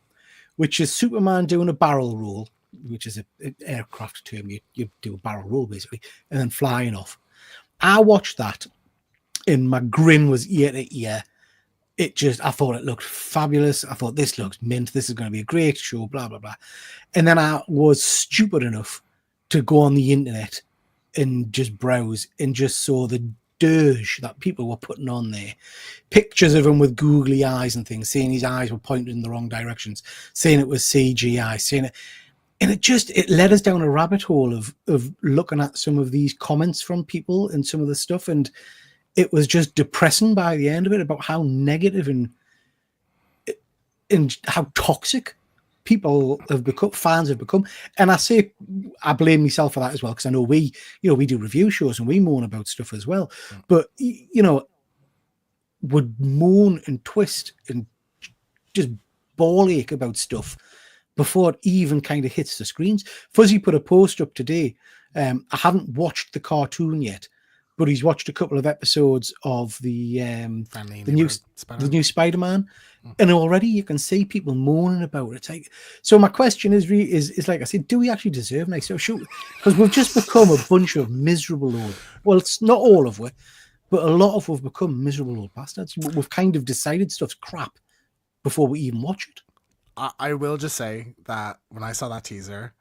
which is Superman doing a barrel roll, which is an aircraft term. You do a barrel roll basically, and then flying off. I watched that, and my grin was ear to ear. I thought it looked fabulous. I thought this looks mint. This is going to be a great show, blah, blah, blah. And then I was stupid enough to go on the internet and just browse and just saw the dirge that people were putting on there. Pictures of him with googly eyes and things, saying his eyes were pointed in the wrong directions, saying it was CGI, saying it. And it led us down a rabbit hole of looking at some of these comments from people and some of the stuff. And it was just depressing by the end of it about how negative and how toxic people have become, fans have become. And I blame myself for that as well, because I know we do review shows and we moan about stuff as well. But would moan and twist and just ball ache about stuff before it even kind of hits the screens. Fuzzy put a post up today. I haven't watched the cartoon yet, but he's watched a couple of episodes of the new Spider-Man, and already you can see people moaning about it. So my question is like I said, do we actually deserve nice? So because we've just become a bunch of miserable it's not all of it, but a lot of we've become miserable old bastards. We've kind of decided stuff's crap before we even watch it. I will just say that when I saw that teaser,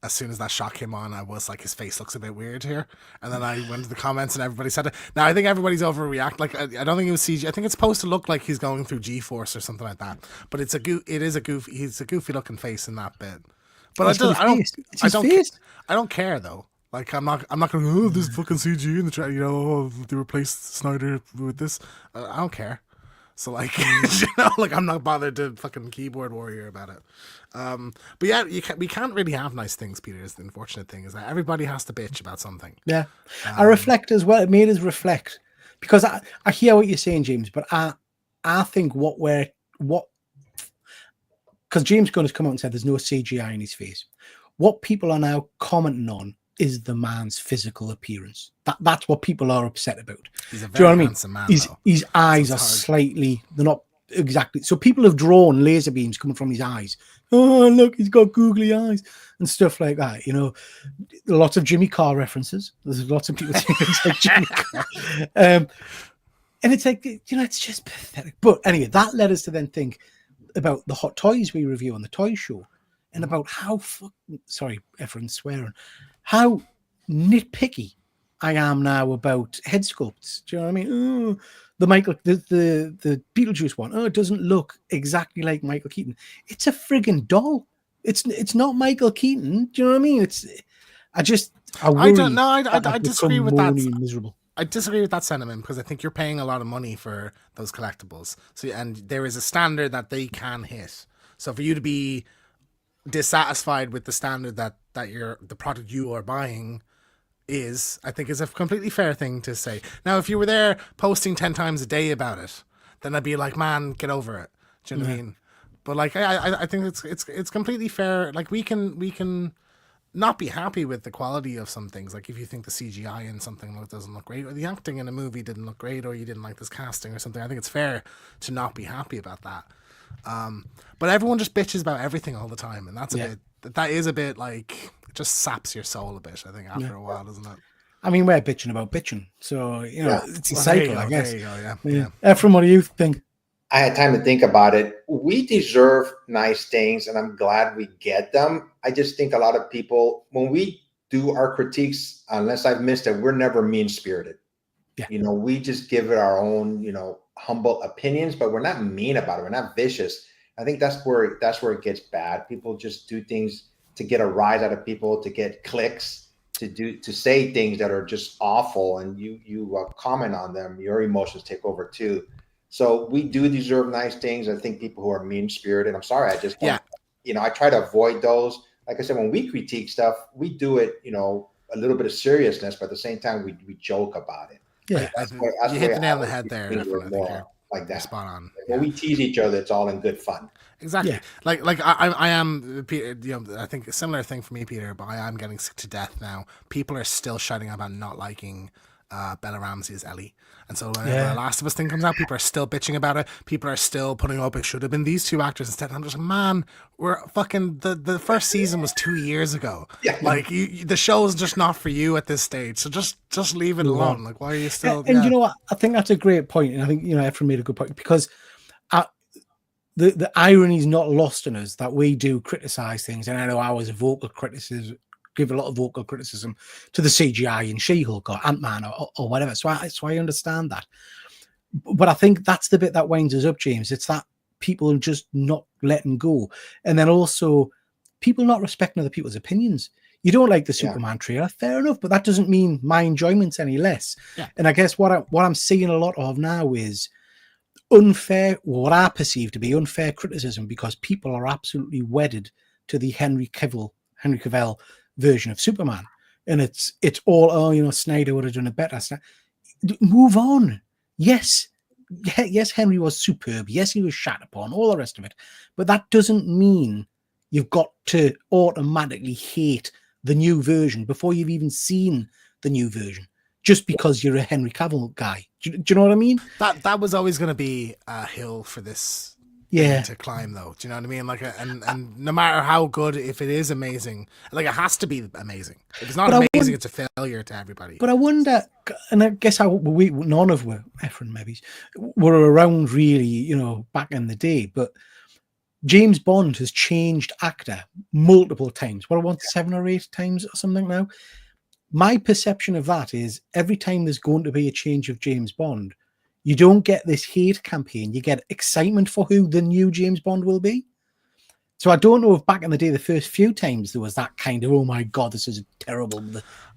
as soon as that shot came on, I was like, his face looks a bit weird here. And then I went to the comments and everybody said it. Now, I think everybody's overreact. Like, I don't think it was CG. I think it's supposed to look like he's going through G-force or something like that. But he's a goofy looking face in that bit. But I don't care though. Like, I'm not going, this fucking CG in the trailer, they replaced Snyder with this. I don't care. So like, I'm not bothered to fucking keyboard warrior about it. But yeah, we can't really have nice things, Peter. Is the unfortunate thing is that everybody has to bitch about something. Yeah, I reflect as well. It made us reflect, because I hear what you're saying, James. But I think because James Gunn has come out and said there's no CGI in his face. What people are now commenting on is the man's physical appearance. That's what people are upset about. He's a very handsome man. His eyes are slightly, they're not exactly. So people have drawn laser beams coming from his eyes. Oh, look, he's got googly eyes and stuff like that. Lots of Jimmy Carr references. There's lots of people saying it's like Jimmy Carr. And it's like, it's just pathetic. But anyway, that led us to then think about the hot toys we review on the toy show and about how sorry, everyone's swearing, how nitpicky I am now about head sculpts. Do you know what I mean? Oh, the Beetlejuice one. Oh, it doesn't look exactly like Michael Keaton. It's a friggin' doll. It's not Michael Keaton. Do you know what I mean? I don't know. I disagree with that. Miserable. I disagree with that sentiment, because I think you're paying a lot of money for those collectibles. So, and there is a standard that they can hit. So for you to be dissatisfied with the standard that the product you are buying I think is a completely fair thing to say. Now, if you were there posting 10 times a day about it, then I'd be like, man, get over it. Do you know what I mean? But like, I think it's completely fair. Like we can not be happy with the quality of some things. Like if you think the CGI in something doesn't look great, or the acting in a movie didn't look great, or you didn't like this casting or something, I think it's fair to not be happy about that. But everyone just bitches about everything all the time, and that's that is a bit like, it just saps your soul a bit, I think, after a while, doesn't it? I mean, we're bitching about bitching, so it's a cycle, I guess. There you go, yeah. Efren, what do you think? I had time to think about it. We deserve nice things, and I'm glad we get them. I just think a lot of people, when we do our critiques, unless I've missed it, we're never mean-spirited. Yeah. We just give it our own, humble opinions, but we're not mean about it. We're not vicious. I think that's where it gets bad. People just do things to get a rise out of people, to get clicks, to say things that are just awful, and you comment on them. Your emotions take over too. So we do deserve nice things. I think people who are mean-spirited, I'm sorry, I just don't, I try to avoid those. Like I said, when we critique stuff, we do it, a little bit of seriousness, but at the same time, we joke about it. Yeah, you hit the nail on the head there. Like that, spot on. When we tease each other, it's all in good fun. Exactly. Yeah. Like I am, I think a similar thing for me, Peter. But I am getting sick to death now. People are still shouting about not liking Bella Ramsey as Ellie, and so when the Last of Us thing comes out, people are still bitching about it. People are still putting up it should have been these two actors instead. I'm just like, man, we're fucking the first season was 2 years ago. Yeah. Like the show is just not for you at this stage. So just leave it alone. Like, why are you still? And you know what? I think that's a great point, and I think Efren made a good point, because the irony is not lost on us that we do criticize things, and I know I was a vocal criticism. Give a lot of vocal criticism to the CGI in She-Hulk or Ant-Man or whatever. So I understand that. But I think that's the bit that winds us up, James. It's that people just not letting go. And then also people not respecting other people's opinions. You don't like the Superman trailer, fair enough, but that doesn't mean my enjoyment's any less. Yeah. And I guess what I'm seeing a lot of now is what I perceive to be unfair criticism, because people are absolutely wedded to the Henry Cavill version of Superman, and it's all Snyder would have done it better. Move on. Yes, Henry was superb. Yes, he was shat upon, all the rest of it, but that doesn't mean you've got to automatically hate the new version before you've even seen the new version, just because you're a Henry Cavill guy. Do you know what I mean? That was always going to be a hill for this to climb, though. Do you know what I mean? Like, and no matter how good, if it is amazing, like, it has to be amazing. If it's not amazing, it's a failure to everybody. But I wonder, and I guess none of Efren maybe were around really, back in the day, but James Bond has changed actor multiple times. What, I want 7 or 8 times or something now. My perception of that is every time there's going to be a change of James Bond, you don't get this hate campaign. You get excitement for who the new James Bond will be. So I don't know if back in the day, the first few times, there was that kind of, oh my God, this is terrible,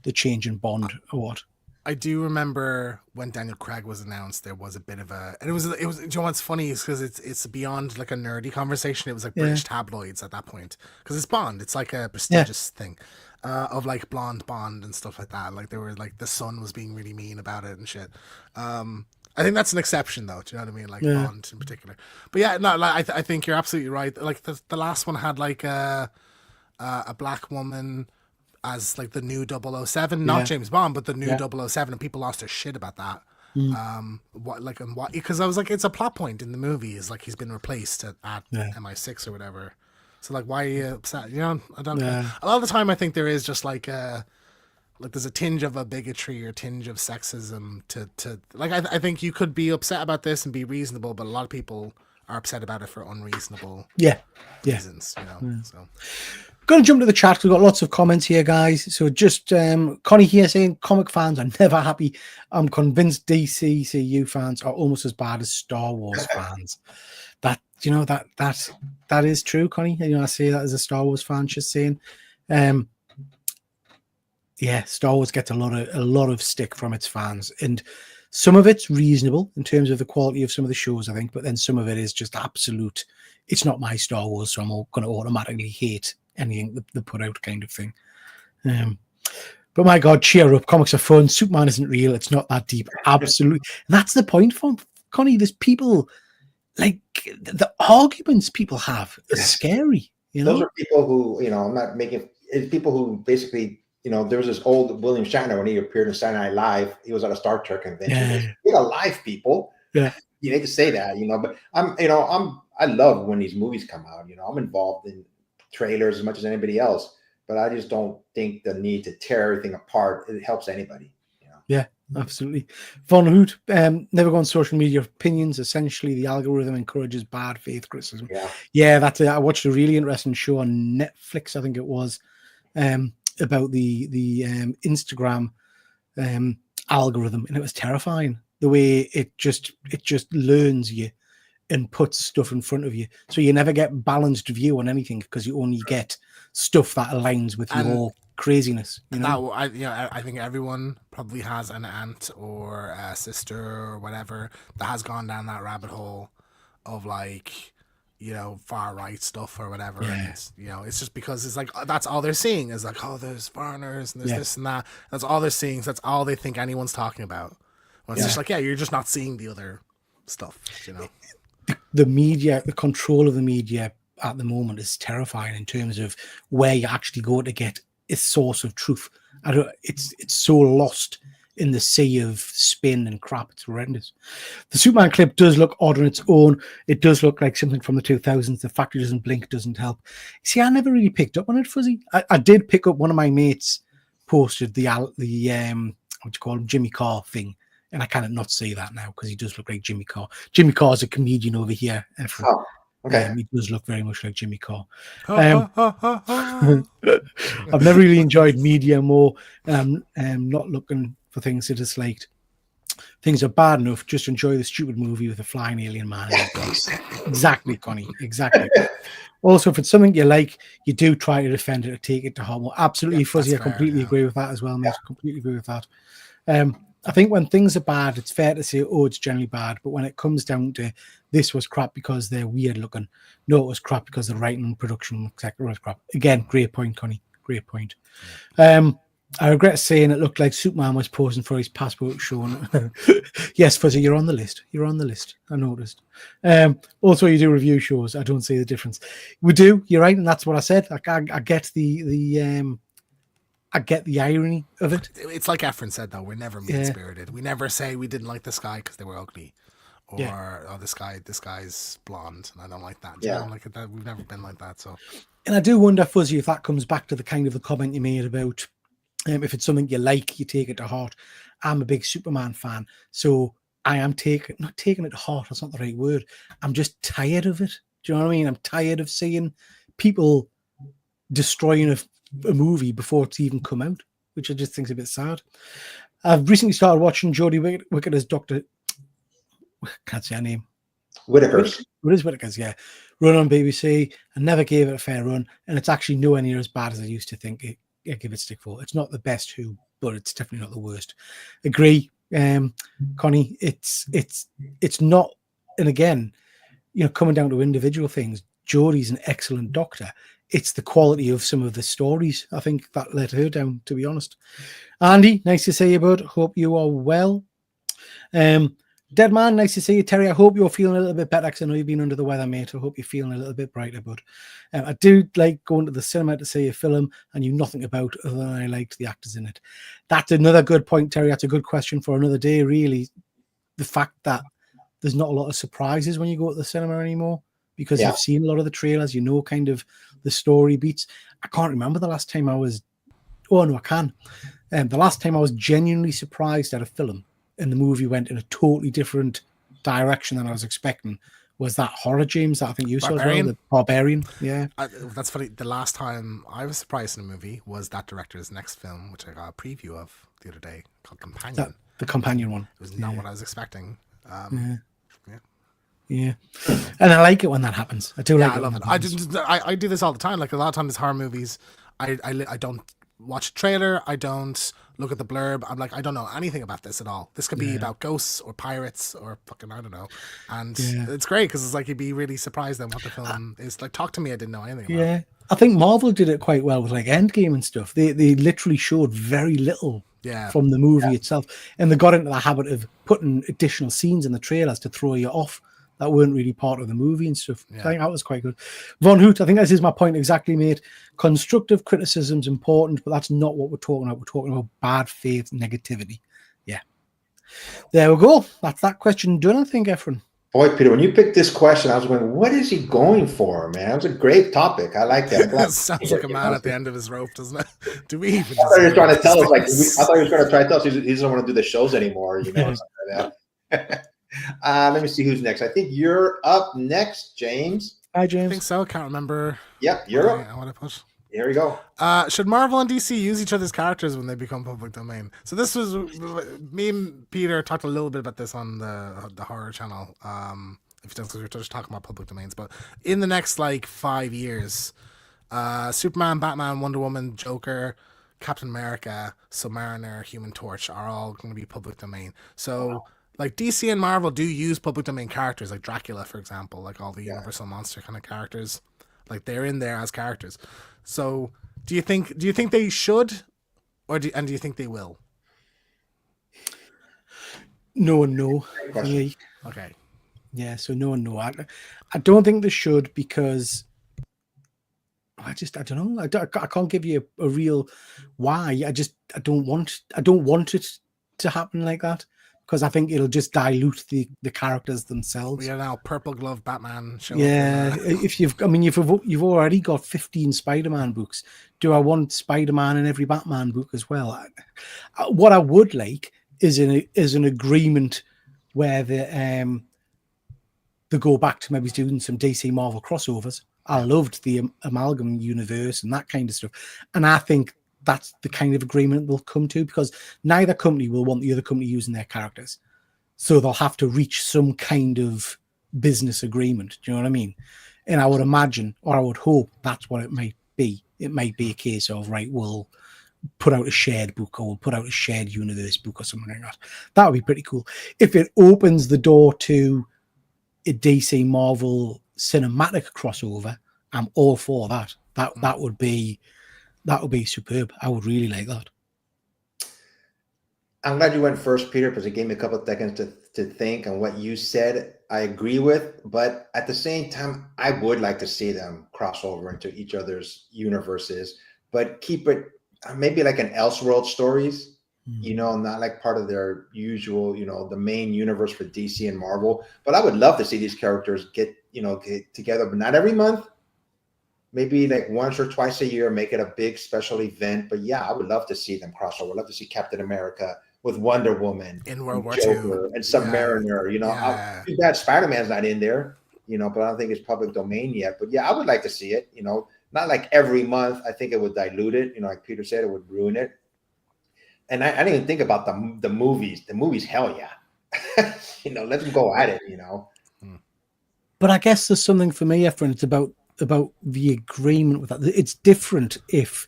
the change in Bond or what. I do remember when Daniel Craig was announced, there was a bit of and it was, you know what's funny is because it's beyond like a nerdy conversation. It was like British tabloids at that point, because it's Bond. It's like a prestigious thing of like blonde Bond and stuff like that. Like, they were like, the Sun was being really mean about it and shit. I think that's an exception, though. Do you know what I mean? Like Bond in particular. But yeah, no, like, I think you're absolutely right. Like the last one had like a black woman as like the new 007, not James Bond, but the new 007, and people lost their shit about that. Because I was like, it's a plot point in the movie, is like he's been replaced at MI6 or whatever. So like, why are you upset? I don't know. A lot of the time I think there is just like there's a tinge of a bigotry or tinge of sexism to like, I think you could be upset about this and be reasonable, but a lot of people are upset about it for unreasonable reasons, So going to jump to the chat. We've got lots of comments here, guys. So just Connie here saying comic fans are never happy. I'm convinced DCCU fans are almost as bad as Star Wars fans. That is true, Connie. I say that as a Star Wars fan, just saying. Star Wars gets a lot of stick from its fans, and some of it's reasonable in terms of the quality of some of the shows, I think, but then some of it is just absolute. It's not my Star Wars, so I'm going to automatically hate anything that they put out, kind of thing. But my God, cheer up! Comics are fun. Superman isn't real. It's not that deep. Absolutely, and that's the point, from Connie. There's people like the arguments people have are scary. Those are people who, I'm not making it's people who basically, there was this old William Shatner when he appeared in Saturday Night Live. He was at a Star Trek convention. Yeah. Get alive, people. Yeah. You need to say that, but I love when these movies come out. I'm involved in trailers as much as anybody else, but I just don't think the need to tear everything apart, it helps anybody. Yeah, absolutely. Von Hoot, never go on social media opinions. Essentially, the algorithm encourages bad faith criticism. Yeah, that's it. I watched a really interesting show on Netflix, I think it was, about the Instagram algorithm, and it was terrifying. The way it just learns you and puts stuff in front of you, so you never get balanced view on anything because you only get stuff that aligns with your craziness. I think everyone probably has an aunt or a sister or whatever that has gone down that rabbit hole of far right stuff or whatever. Yeah. And it's just because it's like that's all they're seeing is like, oh, there's foreigners and there's this and that. That's all they're seeing. So that's all they think anyone's talking about. Well, it's just like, you're just not seeing the other stuff. The media, the control of the media at the moment is terrifying in terms of where you actually go to get a source of truth. It's so lost in the sea of spin and crap. It's horrendous. The Superman clip does look odd on its own. It does look like something from the 2000s. The fact it doesn't blink doesn't help. See, I never really picked up on it, Fuzzy. I did pick up, one of my mates posted the what do you call him, Jimmy Carr thing. And I cannot not say that now because he does look like Jimmy Carr. Jimmy Carr is a comedian over here. Okay. He does look very much like Jimmy Carr. I've never really enjoyed media more. Not looking for things to dislike. Things are bad enough. Just enjoy the stupid movie with a flying alien man. Exactly, Connie. Exactly. Also, if it's something you like, you do try to defend it or take it to heart more. Absolutely, Fuzzy. I completely agree with that as well, mate. Completely agree with that. I think when things are bad, it's fair to say, oh, it's generally bad. But when it comes down to this was crap because they're weird looking, no, it was crap because the writing and production, etc., was crap. Again, great point, Connie. Great point. I regret saying it looked like Superman was posing for his passport showing. Yes, Fuzzy, you're on the list. You're on the list. I noticed. Also, you do review shows. I don't see the difference. We do. You're right, and that's what I said. I get I get the irony of it. It's like Efren said, though. We're never mean-spirited. We never say we didn't like this guy because they were ugly. Or, oh, this guy's blonde, and I don't like that. Yeah. Like that. We've never been like that. So, and I do wonder, Fuzzy, if that comes back to the kind of the comment you made about if it's something you like, you take it to heart. I'm a big Superman fan, so I am not taking it to heart. That's not the right word. I'm just tired of it. Do you know what I mean? I'm tired of seeing people destroying a movie before it's even come out, which I just think is a bit sad. I've recently started watching Geordie Wicked as Dr. Can't say her name. Whitaker's. It is Whitaker's, yeah. Run on BBC. I never gave it a fair run, and it's actually nowhere near as bad as I used to think I give it stick for. It's not the best Who, but it's definitely not the worst. Agree, Connie. It's not, and again, coming down to individual things, Geordie's an excellent Doctor. It's the quality of some of the stories, I think, that let her down, to be honest. Andy, nice to see you, bud. Hope you are well. Dead Man, nice to see you. Terry, I hope you're feeling a little bit better because I know you've been under the weather, mate. I hope you're feeling a little bit brighter, bud. I do like going to the cinema to see a film I knew nothing about other than I liked the actors in it. That's another good point, Terry. That's a good question for another day, really. The fact that there's not a lot of surprises when you go to the cinema anymore because you've seen a lot of the trailers, kind of the story beats. I can't remember the last time I was... Oh, no, I can. The last time I was genuinely surprised at a film and the movie went in a totally different direction than I was expecting was that horror, James, that I think you saw as well, the Barbarian. Yeah. That's funny. The last time I was surprised in a movie was that director's next film, which I got a preview of the other day, called Companion. The Companion one. It was not what I was expecting. Yeah. And I like it when that happens. I do like it. I love it. I do this all the time. Like a lot of times horror movies, I don't watch a trailer. I don't look at the blurb. I'm like, I don't know anything about this at all. This could be about ghosts or pirates or fucking, I don't know. And it's great because it's like you'd be really surprised at what the film is. Like, talk to me. I didn't know anything about it. I think Marvel did it quite well with like Endgame and stuff. They literally showed very little from the movie itself. And they got into the habit of putting additional scenes in the trailers to throw you off that weren't really part of the movie and stuff. Yeah. I think that was quite good. Von Hoot, I think this is my point exactly, mate. Constructive criticism's important, but that's not what we're talking about. We're talking about bad faith negativity. Yeah. There we go. That's that question done, I think, Efren. Boy, Peter, when you picked this question, I was going, what is he going for, man? It was a great topic. I like that. It sounds like a man at the end of his rope, doesn't it? Do we even I thought he was trying to tell us, this? I thought he was going to try to tell us he doesn't want to do the shows anymore, you know, something like that. Let me see who's next. I think you're up next, James. Hi, I James. think so. Can't remember. Yep, you're up. I want to put. Here we go. Should Marvel and DC use each other's characters when they become public domain? So this was me and Peter talked a little bit about this on the horror channel. Because we were just talking about public domains, but in the next like 5 years, Superman, Batman, Wonder Woman, Joker, Captain America, Submariner, Human Torch are all going to be public domain. So like DC and Marvel do use public domain characters, like Dracula, for example, like all the Universal monster kind of characters, like they're in there as characters. So do you think they should, or do you think they will? No and no. Question. Okay. Yeah, so no and no. I don't think they should because I don't know. I can't give you a real why. I don't want it to happen like that because I think it'll just dilute the characters themselves. We are now Purple Glove Batman show. Yeah, if you've already got 15 Spider-Man books. Do I want Spider-Man in every Batman book as well? What I would like is an agreement where they go back to maybe doing some DC Marvel crossovers. I loved the Amalgam universe and that kind of stuff, and I think that's the kind of agreement they'll come to because neither company will want the other company using their characters. So they'll have to reach some kind of business agreement. Do you know what I mean? And I would imagine, or I would hope that's what it might be. It might be a case of, right, we'll put out a shared book or we'll put out a shared universe book or something like that. That would be pretty cool. If it opens the door to a DC Marvel cinematic crossover, I'm all for that. That would be superb. I would really like that. I'm glad you went first, Peter, because it gave me a couple of seconds to think. And what you said, I agree with. But at the same time, I would like to see them cross over into each other's universes, but keep it maybe like an Elseworld stories, you know, not like part of their usual, you know, the main universe for DC and Marvel. But I would love to see these characters get together, but not every month. Maybe like once or twice a year, make it a big special event. But yeah, I would love to see them cross over. I'd love to see Captain America with Wonder Woman in World War Joker II and Submariner. You know, too bad Spider-Man's not in there. You know, but I don't think it's public domain yet. But yeah, I would like to see it. You know, not like every month. I think it would dilute it. You know, like Peter said, it would ruin it. And I didn't even think about the movies. The movies, hell yeah. You know, let them go at it. You know. But I guess there's something for me, Efren. It's about the agreement with that. It's different if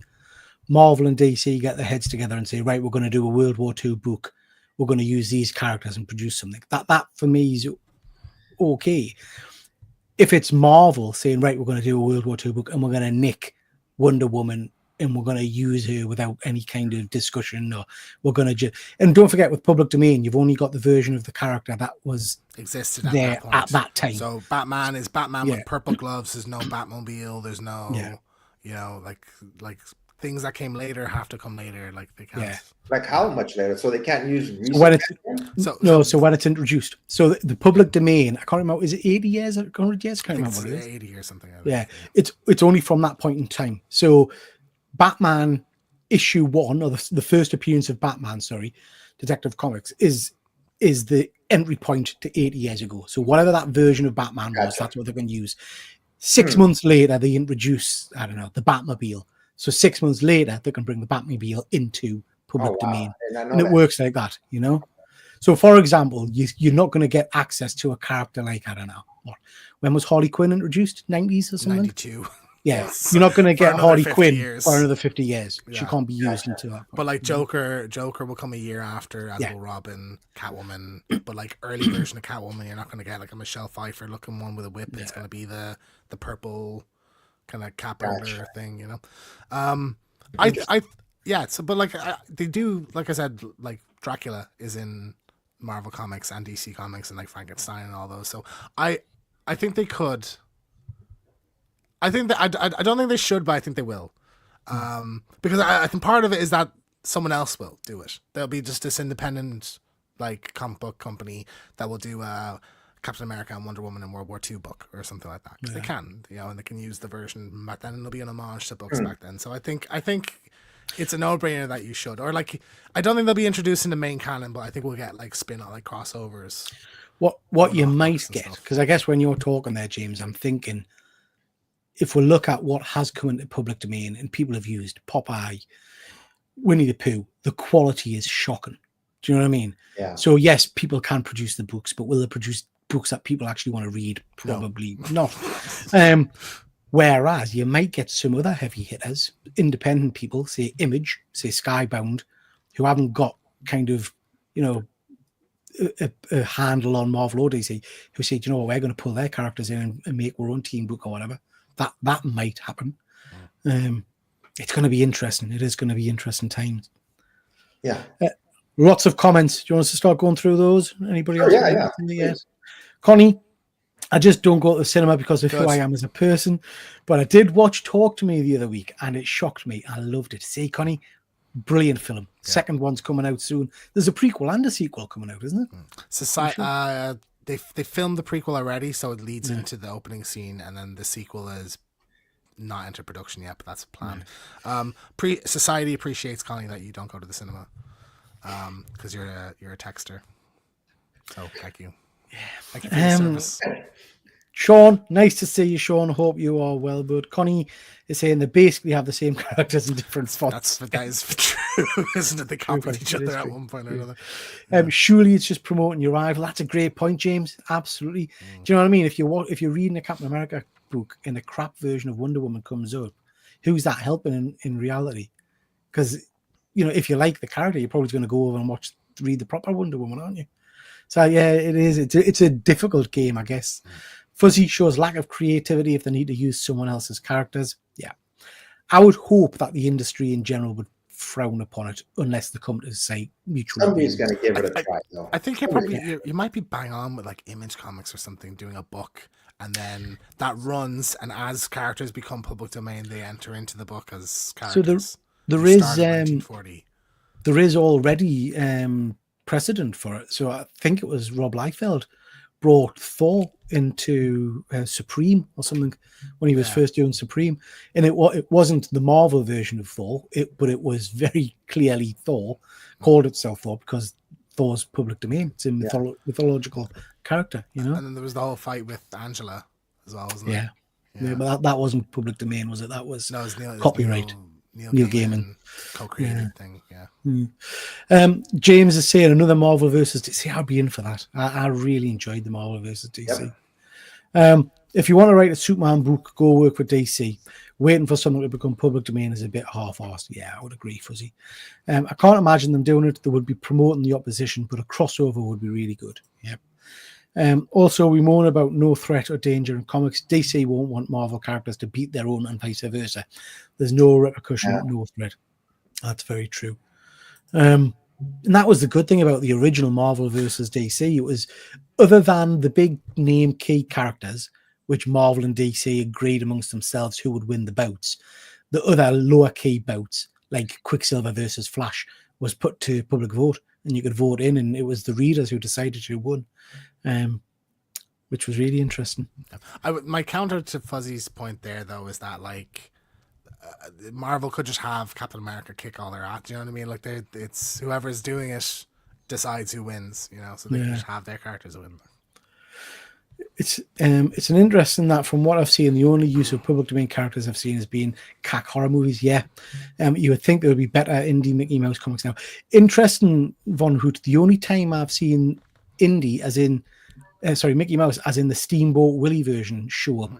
Marvel and DC get their heads together and say, right, we're going to do a World War II book. We're going to use these characters and produce something. That for me is okay. If it's Marvel saying, right, we're going to do a World War II book and we're going to nick Wonder Woman and we're going to use her without any kind of discussion, or we're going to and don't forget, with public domain, you've only got the version of the character that was existed at there that at that time. So Batman is Batman with purple gloves. There's no Batmobile. There's no, you know, like things that came later have to come later. Like they can't. Like how much later? So they can't use when it's when it's introduced. So the public domain, I can't remember. Is it 80 years or 100 years? I can't remember what it is. 80 or something. Yeah, it's only from that point in time. So Batman issue 1, or the first appearance of Batman, Detective Comics, is the entry point to 80 years ago. So whatever that version of Batman was, that's what they're going to use. 6 months later, they introduce, I don't know, the Batmobile. So 6 months later, they can bring the Batmobile into public domain. And it works like that, you know? So, for example, you're not going to get access to a character like, I don't know, when was Harley Quinn introduced? 90s or something? 92. Yeah, you're not going to get Harley Quinn years. for another 50 years. She can't be used until that point. But like Joker will come a year after, as will Robin, Catwoman. But like early version of Catwoman, you're not going to get like a Michelle Pfeiffer looking one with a whip. It's going to be the purple kind of cap holder thing, you know. But like they do, like I said, like Dracula is in Marvel Comics and DC Comics and like Frankenstein and all those. So I think they could. I think that I don't think they should, but I think they will. Because I think part of it is that someone else will do it. There'll be just this independent like comic book company that will do Captain America and Wonder Woman in World War II book or something like that. Because they can, and they can use the version back then, and it'll be an homage to books back then. So I think it's a no-brainer that you should. Or like, I don't think they'll be introduced in the main canon, but I think we'll get like spin-off, like crossovers. What you might get, because I guess when you're talking there, James, I'm thinking if we look at what has come into public domain and people have used Popeye, Winnie the Pooh, the quality is shocking. Do you know what I mean? Yeah. So yes, people can produce the books, but will they produce books that people actually want to read? Probably not. Whereas you might get some other heavy hitters, independent people, say Image, say Skybound, who haven't got kind of, a handle on Marvel or DC, who say, you know what, we're going to pull their characters in and make our own team book or whatever. That might happen. It's going to be interesting. It is going to be interesting times. Yeah. Lots of comments. Do you want us to start going through those? Anybody else? Yeah. Connie, I just don't go to the cinema because of who I am as a person. But I did watch Talk to Me the other week and it shocked me. I loved it. See, Connie, brilliant film. Yeah. Second one's coming out soon. There's a prequel and a sequel coming out, isn't it? They filmed the prequel already, so it leads into the opening scene, and then the sequel is not into production yet, but that's a plan. Society appreciates, Connie, that you don't go to the cinema because you're a texter. So thank you. Yeah, thank you for your service. Sean, nice to see you, Sean. Hope you are well, bud. Connie is saying they basically have the same characters in different spots. That is true, isn't it? They copied each other at one point or another. Surely it's just promoting your rival. That's a great point, James. Absolutely. Do you know what I mean? If you're reading a Captain America book and a crap version of Wonder Woman comes up, who's that helping in reality? Because if you like the character, you're probably going to go over and read the proper Wonder Woman, aren't you? So yeah, it is. It's a difficult game, I guess. Fuzzy shows lack of creativity if they need to use someone else's characters. Yeah. I would hope that the industry in general would frown upon it unless the companies say mutual. Somebody's going to give it a try, though. I think you might be bang on with like Image Comics or something, doing a book, and then that runs, and as characters become public domain, they enter into the book as characters. So there is already precedent for it. So I think it was Rob Liefeld brought Thor into Supreme or something when he was first doing Supreme, and it wasn't the Marvel version of Thor, but it was very clearly Thor, called itself Thor because Thor's public domain. It's a mythological character, And then there was the whole fight with Angela as well, wasn't it? Yeah, but that wasn't public domain, was it? That was copyright. Neil Gaiman co-created thing. James is saying another Marvel versus DC. I'd be in for that. I really enjoyed the Marvel versus DC. If you want to write a Superman book, go work with DC. Waiting for something to become public domain is a bit half-assed. Yeah, I would agree, Fuzzy. I can't imagine them doing it. They would be promoting the opposition, but a crossover would be really good. Also, we moan about no threat or danger in comics. DC won't want Marvel characters to beat their own and vice versa. There's no repercussion, no threat. That's very true. And that was the good thing about the original Marvel versus DC. It was, other than the big name key characters, which Marvel and DC agreed amongst themselves who would win the bouts, the other lower key bouts, like Quicksilver versus Flash, was put to public vote, and you could vote in, and it was the readers who decided who won. Which was really interesting. My counter to Fuzzy's point there, though, is that like Marvel could just have Captain America kick all their ass. Do you know what I mean? Like it's whoever's doing it decides who wins. So they can just have their characters win. It's an interesting that from what I've seen, the only use of public domain characters I've seen has been CAC horror movies. You would think there would be better indie Mickey Mouse comics now. Interesting, Von Hoot. The only time I've seen indie, as in Mickey Mouse, as in the Steamboat Willie version, show up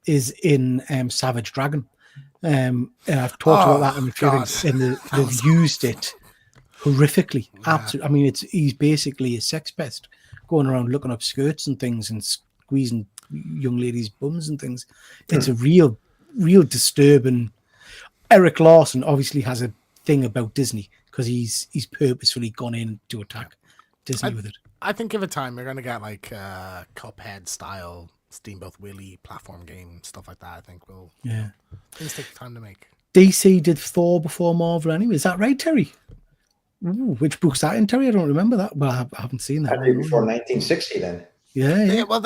is in Savage Dragon. And I've talked about that in the feelings, and they've used it horrifically. Absolutely. I mean, he's basically a sex pest going around looking up skirts and things and squeezing young ladies' bums and things. It's a real disturbing. Eric Larson obviously has a thing about Disney because he's purposefully gone in to attack Disney with it. I think give it time. You're gonna get like Cuphead style Steamboat Willie platform game stuff like that. I think things take time to make. DC did Thor before Marvel anyway. Is that right, Terry? Ooh, which book's that in, Terry? I don't remember that. Well, I haven't seen that. I think before 1960 then. Yeah. Well,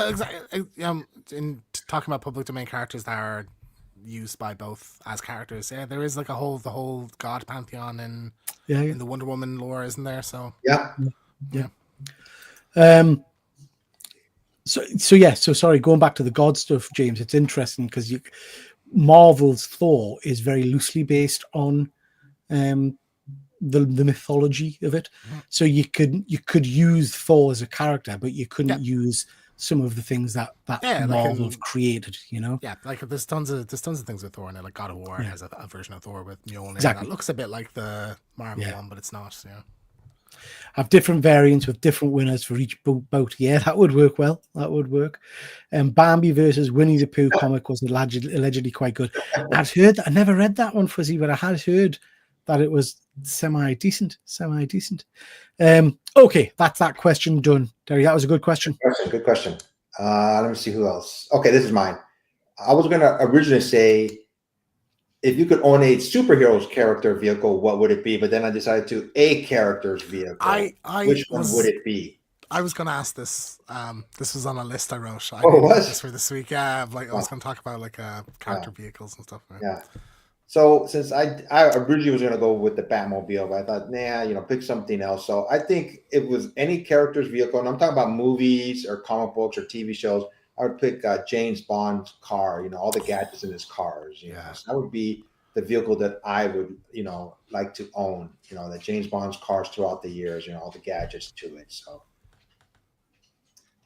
in talking about public domain characters that are used by both as characters, there is like the whole god pantheon in the Wonder Woman lore, isn't there? So yeah. So sorry, going back to the god stuff, James, it's interesting because Marvel's Thor is very loosely based on the mythology of it. So you could use Thor as a character, but you couldn't use some of the things that Marvel have created, you know? Yeah, like there's tons of things with Thor in it. Like God of War has a version of Thor with Mjolnir. Exactly. That looks a bit like the Marvel one, but it's not. Yeah. Have different variants with different winners for each boat. Yeah, that would work well. That would work. Bambi versus Winnie the Pooh comic was allegedly quite good. I'd heard that. I never read that one, Fuzzy, but I had heard that it was semi-decent. Okay, that's that question done. Terry, that was a good question. Good question. Let me see who else. Okay, this is mine. I was going to originally say, if you could own a superhero's character vehicle, what would it be? But then I decided to a character's vehicle. Which one would it be? I was going to ask this. This was on a list I wrote. I was this for this week. Yeah, I was going to talk about like character vehicles and stuff. Right? Yeah. So since I originally was going to go with the Batmobile, but I thought, pick something else. So I think it was any character's vehicle, and I'm talking about movies or comic books or TV shows. I would pick James Bond's car. All the gadgets in his cars. So that would be the vehicle that I would, like to own. The James Bond's cars throughout the years. All the gadgets to it. So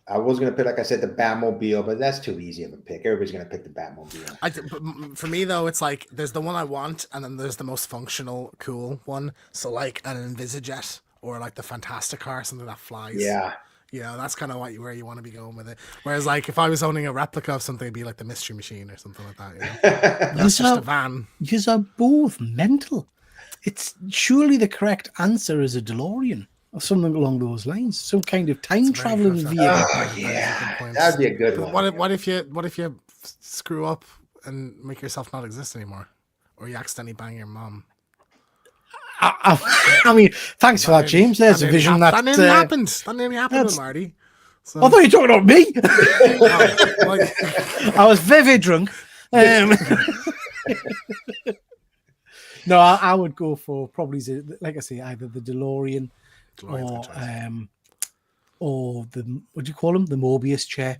I was going to pick, like I said, the Batmobile, but that's too easy of a pick. Everybody's going to pick the Batmobile. But for me, though, it's like there's the one I want, and then there's the most functional, cool one. So like an Invisijet or like the Fantastic car, something that flies. Yeah. That's kind of where you want to be going with it. Whereas, like, if I was owning a replica of something, it'd be like the Mystery Machine or something like that. That's just a van. You are both mental. It's surely the correct answer is a DeLorean or something along those lines. Some kind of time traveling vehicle. Oh, yeah, that'd be a good one. What if you screw up and make yourself not exist anymore, or you accidentally bang your mom? I mean, thanks for that, James. There's a vision that nearly happened. That nearly happened with Marty. So. I thought you were talking about me. I was very drunk. No, I would go for probably, like I say, either the DeLorean or the, what do you call them? The Mobius chair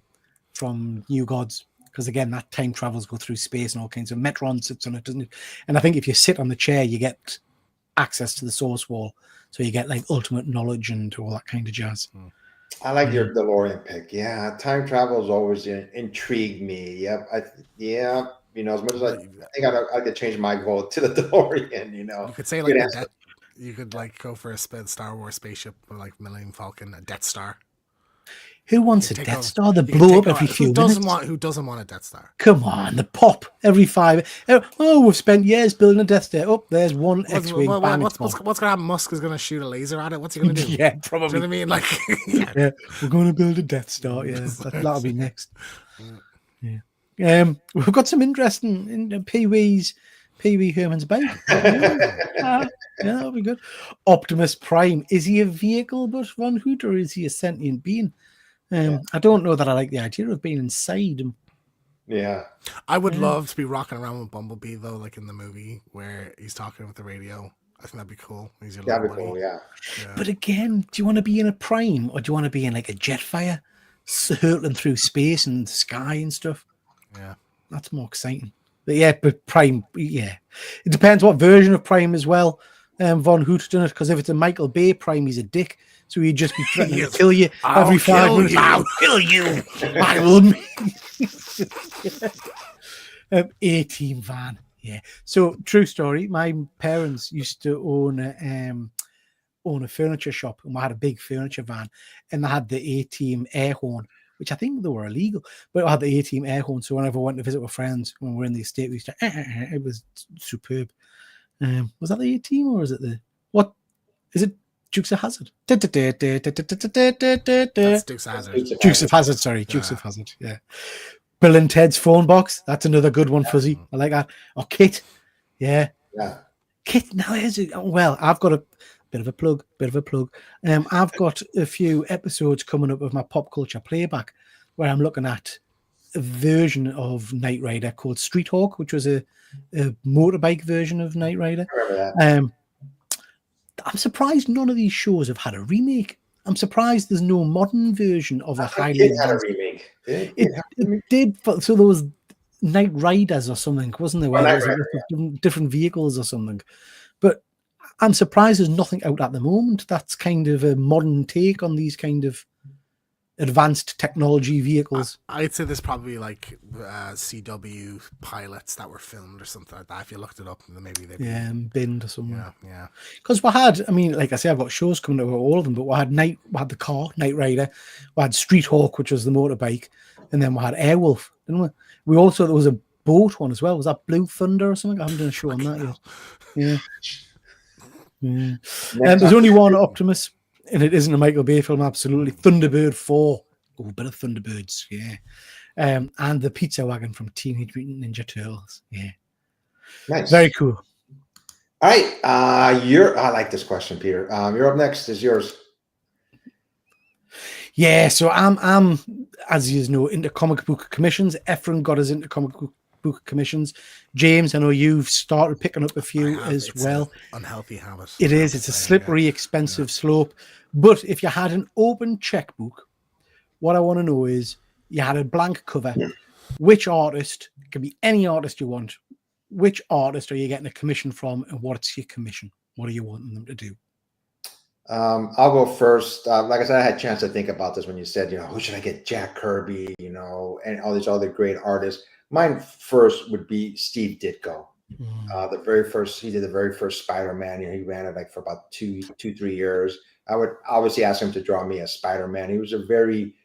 from New Gods. Because again, that time travels go through space and all kinds of. Metron sits on it, doesn't it? And I think if you sit on the chair, you get access to the source wall, so you get like ultimate knowledge and all that kind of jazz. I like your DeLorean pick. Yeah, time travel has always intrigued me. Yep, as much as I think I could change my vote to the DeLorean. You could say like you could like go for a Star Wars spaceship or like Millennium Falcon, a Death Star. Who wants a Death Star that blow up every few minutes? Who doesn't want a Death Star? Come on, the pop every 5. Oh, we've spent years building a Death Star. Oh, there's one X-wing. What's going to happen? Musk is going to shoot a laser at it. What's he going to do? Yeah, probably. Do you know what I mean? Like, yeah, we're going to build a Death Star. Yeah, that'll be next. Yeah. We've got some interesting in Pee Wee Herman's bike. Yeah, that'll be good. Optimus Prime, is he a vehicle, but Von Hoot, or is he a sentient being? I don't know that I like the idea of being inside him. Yeah. I would love to be rocking around with Bumblebee, though, like in the movie where he's talking with the radio. I think that'd be cool. That'd be cool, yeah. But again, do you want to be in a Prime, or do you want to be in like a Jetfire, hurtling through space and the sky and stuff? Yeah. That's more exciting. But Prime, it depends what version of Prime as well. Von Hoot done it, because if it's a Michael Bay Prime, he's a dick. So he'd just be threatening to kill you every 5 minutes. I'll kill you. I will. A-Team van. Yeah. So true story. My parents used to own a furniture shop, and we had a big furniture van, and they had the A-Team air horn, which I think they were illegal, but I had the A-Team air horn. So whenever I went to visit with friends when we were in the estate, we used to. It was superb. Was that the A-Team, or is it what? Is it Dukes of Hazzard. That's Dukes Dukes of Hazzard. of Hazzard, sorry. Dukes of Hazzard, yeah. Bill and Ted's Phone Box. That's another good one, Fuzzy. I like that. Or Kit. Yeah. Yeah. Kit, now is it? Well, I've got a bit of a plug. I've got a few episodes coming up of my pop culture playback where I'm looking at a version of Knight Rider called Street Hawk, which was a motorbike version of Knight Rider. I remember that. I'm surprised none of these shows have had a remake. I'm surprised there's no modern version of a highly Kid had a advanced. remake. It did. So there was Knight Riders or something, wasn't there? Where Knight there was Rider, different vehicles or something. But I'm surprised there's nothing out at the moment that's kind of a modern take on these kind of advanced technology vehicles. I'd say there's probably like CW pilots that were filmed or something like that. If you looked it up, then maybe they'd be, binned or something. Yeah. Because we had, I mean, like I say, I've got shows coming out of all of them, but we had the car, Knight Rider, we had Street Hawk, which was the motorbike, and then we had Airwolf, didn't we? There was a boat one as well. Was that Blue Thunder or something? I haven't done a show on that yet. Yeah. There's only one Optimus, and it isn't a Michael Bay film, absolutely. Thunderbird 4. Oh, a bit of Thunderbirds, yeah. And the Pizza Wagon from Teenage Mutant Ninja Turtles. Yeah. Nice. Very cool. All right. I like this question, Peter. You're up next. Is yours. Yeah, so I'm as you know, into comic book commissions. Ephraim got us into comic book commissions. James, I know you've started picking up a few as well. Unhealthy habit. It is. It's a slippery, expensive slope. But if you had an open checkbook, what I want to know is you had a blank cover. Which artist, it can be any artist you want, which artist are you getting a commission from and what's your commission? What are you wanting them to do? I'll go first. Like I said, I had a chance to think about this when you said, who should I get? Jack Kirby, and all these other great artists. Mine first would be Steve Ditko. He did the very first Spider-Man. He ran it like for about 3 years. I would obviously ask him to draw me a Spider-Man. He was a very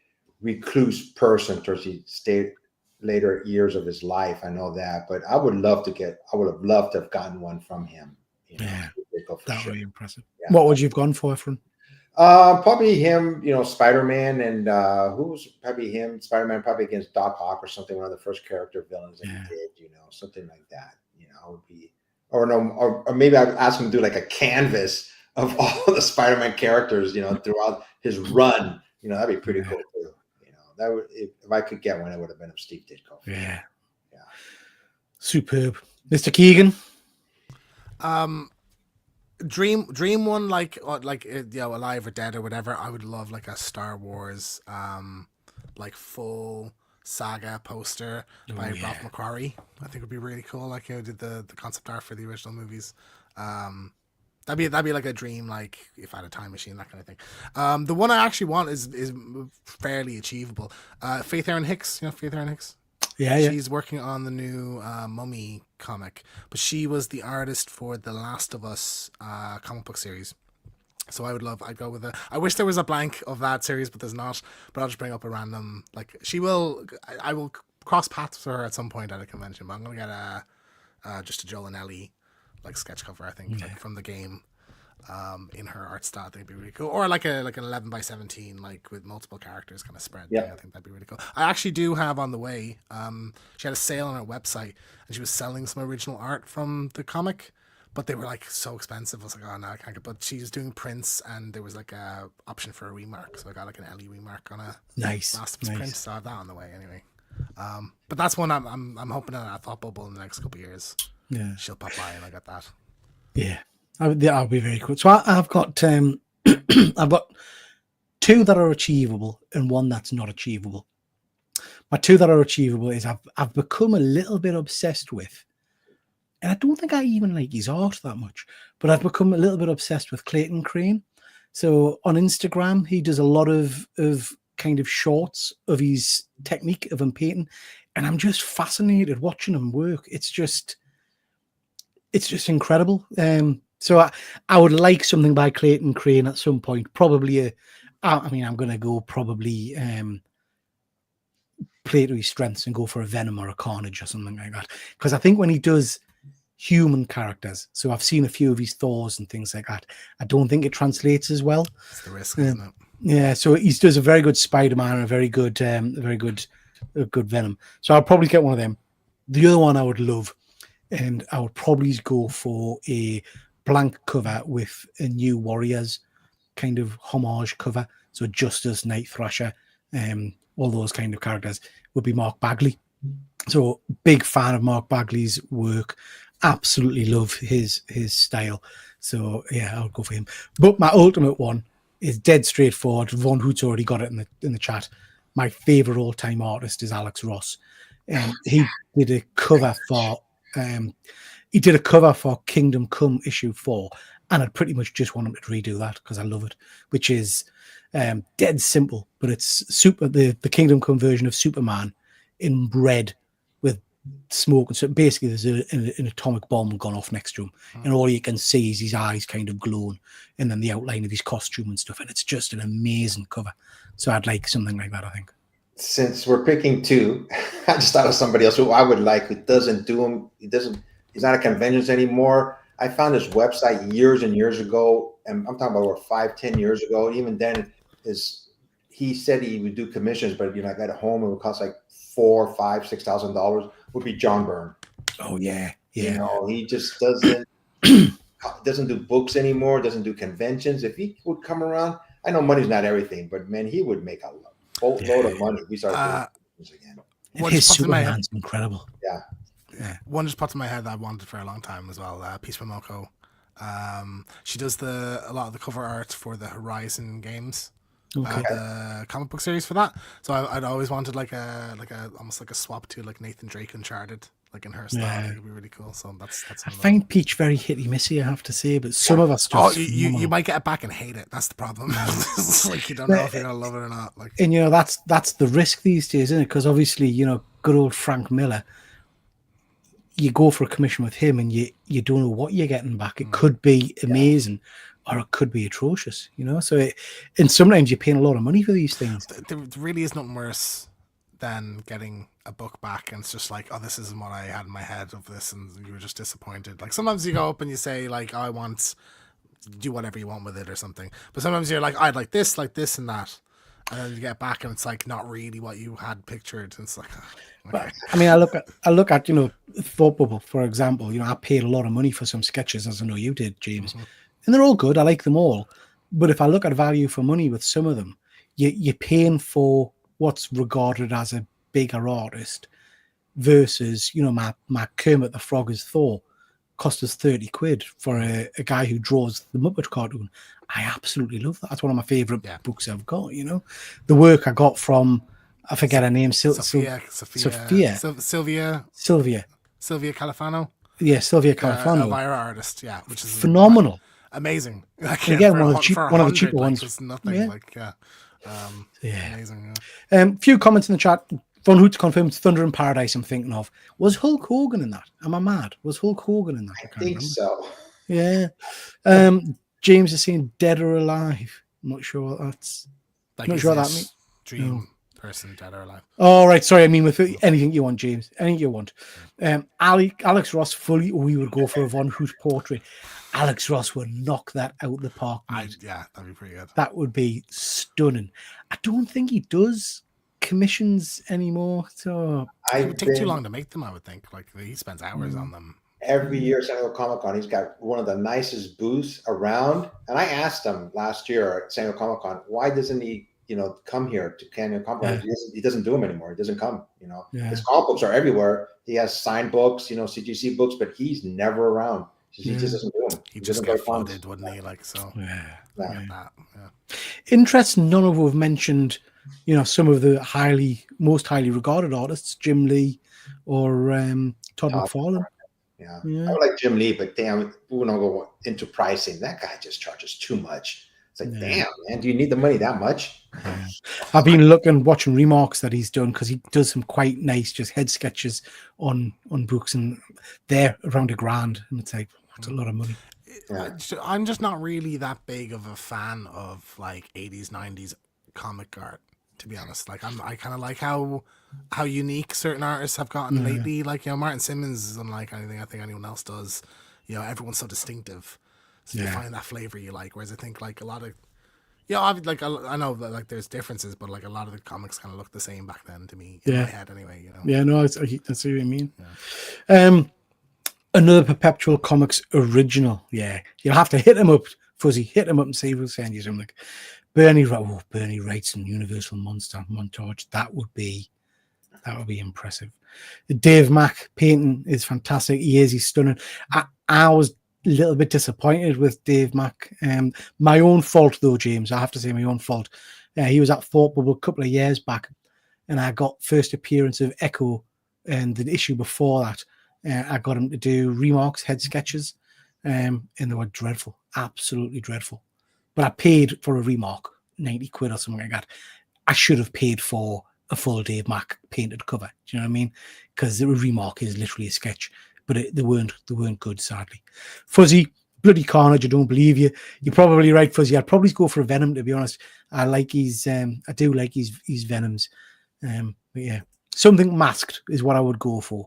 recluse person towards the later years of his life. I know that, but I would have loved to have gotten one from him. Yeah, that would be impressive. Yeah. What would you have gone for, Efren? Probably him, Spider-Man, and who's probably him, Spider-Man, probably against Doc Ock or something, one of the first character villains that he did, something like that. Would be, or maybe I'd ask him to do like a canvas of all the Spider-Man characters, throughout his run. That'd be pretty cool too. That would, if I could get one, it would have been of Steve Ditko. Yeah. Superb, Mr. Keegan. Dream one, like Alive or Dead or whatever. I would love like a Star Wars like full saga poster by Ralph McQuarrie. I think would be really cool. Like who did the concept art for the original movies. That'd be like a dream, like if I had a time machine, that kind of thing. The one I actually want is fairly achievable. Faith Erin Hicks, Faith Erin Hicks. Yeah. She's working on the new Mummy comic, but she was the artist for the Last of Us comic book series. So I'd go with it. I wish there was a blank of that series, but there's not. But I'll just bring up a random, like I will cross paths with her at some point at a convention. But I'm gonna get just a Joel and Ellie like sketch cover, I think, like from the game. In her art style, I think it'd be really cool. Or like an 11x17, like with multiple characters kind of spread. Yeah, I think that'd be really cool. I actually do have on the way. She had a sale on her website, and she was selling some original art from the comic, but they were like so expensive. I was like, oh no, I can't get. But she was doing prints, and there was like a option for a remark, so I got like an Ellie remark on a Last of Us print. So I have that on the way anyway. But that's one I'm hoping that I thought bubble in the next couple of years. Yeah, she'll pop by and I got that. Yeah. That'll be very cool. So I've got I've got 2 that are achievable and 1 that's not achievable. My 2 that are achievable is I've become a little bit obsessed with, and I don't think I even like his art that much, but I've become a little bit obsessed with Clayton Crane. So on Instagram, he does a lot of kind of shorts of his technique of him painting, and I'm just fascinated watching him work. It's just incredible. So I would like something by Clayton Crane at some point. Probably I'm going to go probably play to his strengths and go for a Venom or a Carnage or something like that. Because I think when he does human characters. So I've seen a few of his Thors and things like that. I don't think it translates as well. It's the risk, isn't it? Yeah, so he does a very good Spider-Man and a very good Venom. So I'll probably get one of them. The other one I would love, and I would probably go for a blank cover with a New Warriors kind of homage cover. So Justice, Night Thrasher, all those kind of characters would be Mark Bagley. So big fan of Mark Bagley's work. Absolutely love his style. So yeah, I'll go for him. But my ultimate one is dead straightforward. Von Hoot's already got it in the chat. My favorite all-time artist is Alex Ross. He did a cover for Kingdom Come issue 4, and I pretty much just want him to redo that because I love it, which is dead simple, but it's the Kingdom Come version of Superman in red with smoke. And so basically there's an atomic bomb gone off next to him, and all you can see is his eyes kind of glowing, and then the outline of his costume and stuff, and it's just an amazing cover. So I'd like something like that, I think. Since we're picking two, I just thought of somebody else who I would like, who doesn't do them. He's not at conventions anymore. I found this website years and years ago, and I'm talking about over 5-10 years ago. Even then, he said he would do commissions, but like at home it would cost like $4,000, $5,000, $6,000. Would be John Byrne. Oh yeah. He just doesn't do books anymore. Doesn't do conventions. If he would come around, I know money's not everything, but man, he would make a boatload of money. We started doing things again. His Superman's incredible. Yeah. One just popped in my head that I wanted for a long time as well. Peace Momoko. She does a lot of the cover art for the Horizon games. Okay. The comic book series for that. So I'd always wanted like a almost like a swap to like Nathan Drake Uncharted, like in her style. Yeah. It would be really cool. So that's I find Peach very hit and missy, I have to say, but some of us just you might get it back and hate it. That's the problem. It's like you don't know if you're gonna love it or not. Like, and that's the risk these days, isn't it? Because obviously, good old Frank Miller, you go for a commission with him and you don't know what you're getting back. It could be amazing or it could be atrocious, So and sometimes you're paying a lot of money for these things. There really is nothing worse than getting a book back and it's just like, oh, this isn't what I had in my head of this, and you were just disappointed. Like sometimes you go up and you say like, oh, I want, do whatever you want with it or something, but sometimes you're like, I'd like this and that, and then you get back and it's like not really what you had pictured, and it's like, oh, okay. But I mean, I look at Thought Bubble, for example. I paid a lot of money for some sketches, as I know you did, James, and they're all good. I like them all, but if I look at value for money with some of them, you're paying for what's regarded as a bigger artist versus my Kermit the Frog as Thor cost us 30 quid for a guy who draws the Muppet cartoon. I absolutely love that. That's one of my favorite books I've got. The work I got from, I forget her name, Sylvia Califano. Yeah, Sylvia Califano, a Vira artist, which is phenomenal, amazing. Like, again, one of the cheaper ones. It's nothing amazing. Few comments in the chat. Von Hoot confirms Thunder in Paradise I'm thinking of. Was Hulk Hogan in that? Am I mad? Was Hulk Hogan in that? I think so. Yeah. James is saying Dead or Alive. I'm not sure what that's. Like, not sure what that means. Dream person, dead or alive. Oh, right. Sorry. I mean, with anything you want, James. Anything you want. Alex Ross, we would go for a Von Hoot portrait. Alex Ross would knock that out the park. That'd be pretty good. That would be stunning. I don't think he does commissions anymore, so it would take too long to make them. I would think. Like he spends hours on them. Every year, San Diego Comic Con, he's got one of the nicest booths around. And I asked him last year at San Diego Comic Con, why doesn't he, come here to San Diego Comic Con? He doesn't do them anymore. He doesn't come. His comic books are everywhere. He has signed books, CGC books, but he's never around. He just doesn't do them. He just got funded, wouldn't he? Like so. Interesting. None of them have mentioned, some of the most highly regarded artists, Jim Lee or Todd McFarlane. Yeah, I would like Jim Lee, but damn, we don't go into pricing. That guy just charges too much. It's like, damn, man, do you need the money that much? Yeah. I've been watching remarks that he's done because he does some quite nice just head sketches on books, and they're around $1,000, and it's like, that's a lot of money. I'm just not really that big of a fan of like 80s, 90s comic art. To be honest, like I kind of like how unique certain artists have gotten lately. Like, you know, Martin Simmons is unlike anything I think anyone else does. You know, everyone's so distinctive, so you find that flavor you like. Whereas I think like a lot of, yeah, I know that like there's differences, but like a lot of the comics kind of look the same back then to me in my head anyway. You know. Yeah, no, that's what I mean. Yeah. Another Perpetual Comics original. Yeah, you'll have to hit him up, Fuzzy. Hit him up and see if he'll send you something. Bernie writes and Universal Monster montage. That would be impressive. The Dave Mack painting is fantastic. He's stunning. I was a little bit disappointed with Dave Mack. My own fault though, James. I have to say my own fault. He was at Thought Bubble a couple of years back, and I got first appearance of Echo, and the issue before that, I got him to do Remarks head sketches, and they were dreadful, absolutely dreadful. But I paid for a Remark, 90 quid or something like that. I should have paid for a full Dave Mack painted cover. Do you know what I mean? Because the Remark is literally a sketch, but they weren't good, sadly. Fuzzy, bloody carnage! I don't believe you. You're probably right, Fuzzy. I'd probably go for a Venom, to be honest. I do like his Venoms. But yeah, something masked is what I would go for.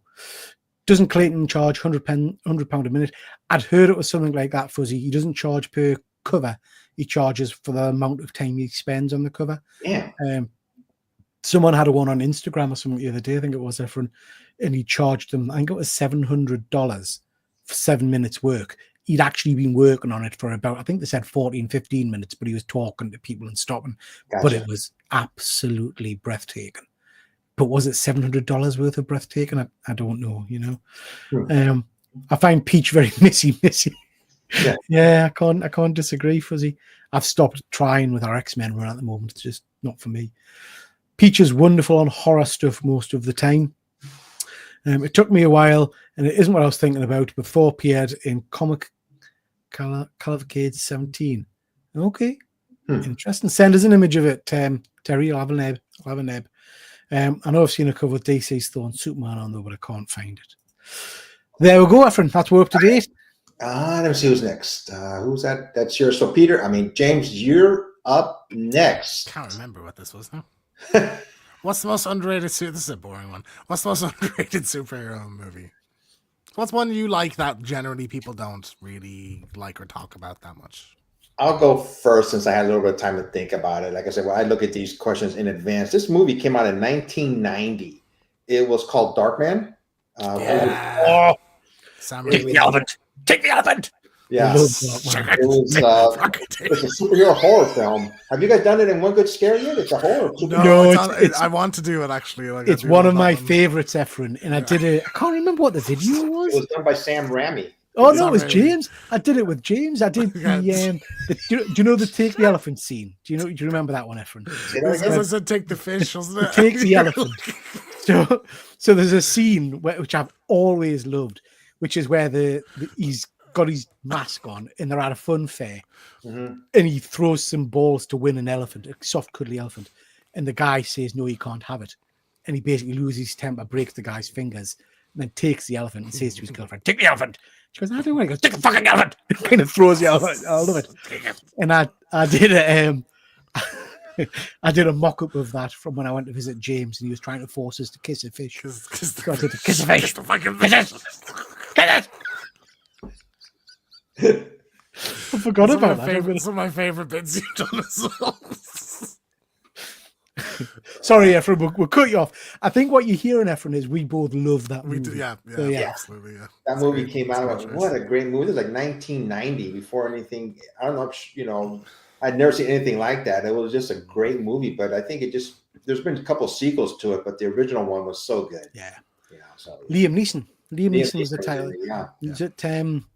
Doesn't Clayton charge £100 a minute? I'd heard it was something like that, Fuzzy. He doesn't charge per cover. He charges for the amount of time he spends on the cover. Yeah. Someone had one on Instagram or something the other day, I think it was, and he charged them, I think it was $700 for 7 minutes work. He'd actually been working on it for about, I think they said 14, 15 minutes, but he was talking to people and stopping. Gotcha. But it was absolutely breathtaking. But was it $700 worth of breathtaking? I don't know, you know. I find Peach very missy. Yeah, I can't disagree, Fuzzy. I've stopped trying with our X-Men run at the moment. It's just not for me. Peach is wonderful on horror stuff most of the time. It took me a while, and it isn't what I was thinking about. Before appeared in Comic Cavalcade 17. Okay, interesting. Send us an image of it, Terry. I'll have a neb. I know I've seen a cover with DC's Thorn Superman on though, but I can't find it. There we go, Efren. That's we're up to date. Let me see who's next. Who's that? That's yours. So, James, you're up next. Can't remember what this was now. What's the most underrated this is a boring one. What's the most underrated superhero movie? What's one you like that generally people don't really like or talk about that much? I'll go first since I had a little bit of time to think about it. Like I said, I look at these questions in advance. This movie came out in 1990. It was called Darkman. Take the elephant. Take the elephant. Yeah. It was a superhero horror film. Have you guys done it in One Good Scare yet? It's a horror. No, I want to do it actually. Like, it's one of my favorites, Efren. And I did it. I can't remember what the video was. It was done by Sam Raimi. Oh no, it was James. I did it with James. I did the. Do you know the take the elephant scene? Do you remember that one, Efren? It said take the fish, wasn't it? Take the elephant. So there's a scene which I've always loved, which is where he's got his mask on and they're at a fun fair, and he throws some balls to win an elephant, a soft cuddly elephant, and the guy says no, you can't have it, and he basically loses his temper, breaks the guy's fingers, and then takes the elephant and says to his girlfriend, "Take the elephant." She goes, "I don't want." He goes, "Take the fucking elephant!" And kind of throws the elephant. I love it. And I did I did a mock-up of that from when I went to visit James, and he was trying to force us to kiss a fish. Kiss a fish. The fucking fish. Get it. I forgot about that. Some of my favorite bits you've done as well. Sorry, Efren, we'll cut you off. I think what you're hearing, Efren, is we both love that movie. We do, yeah, absolutely, yeah. That movie came out. What a great movie! It was like 1990 before anything. I don't know. I'd never seen anything like that. It was just a great movie, but I think there's been a couple sequels to it, but the original one was so good. Yeah. So Liam Neeson. Liam Neeson was the title. Yeah. Is it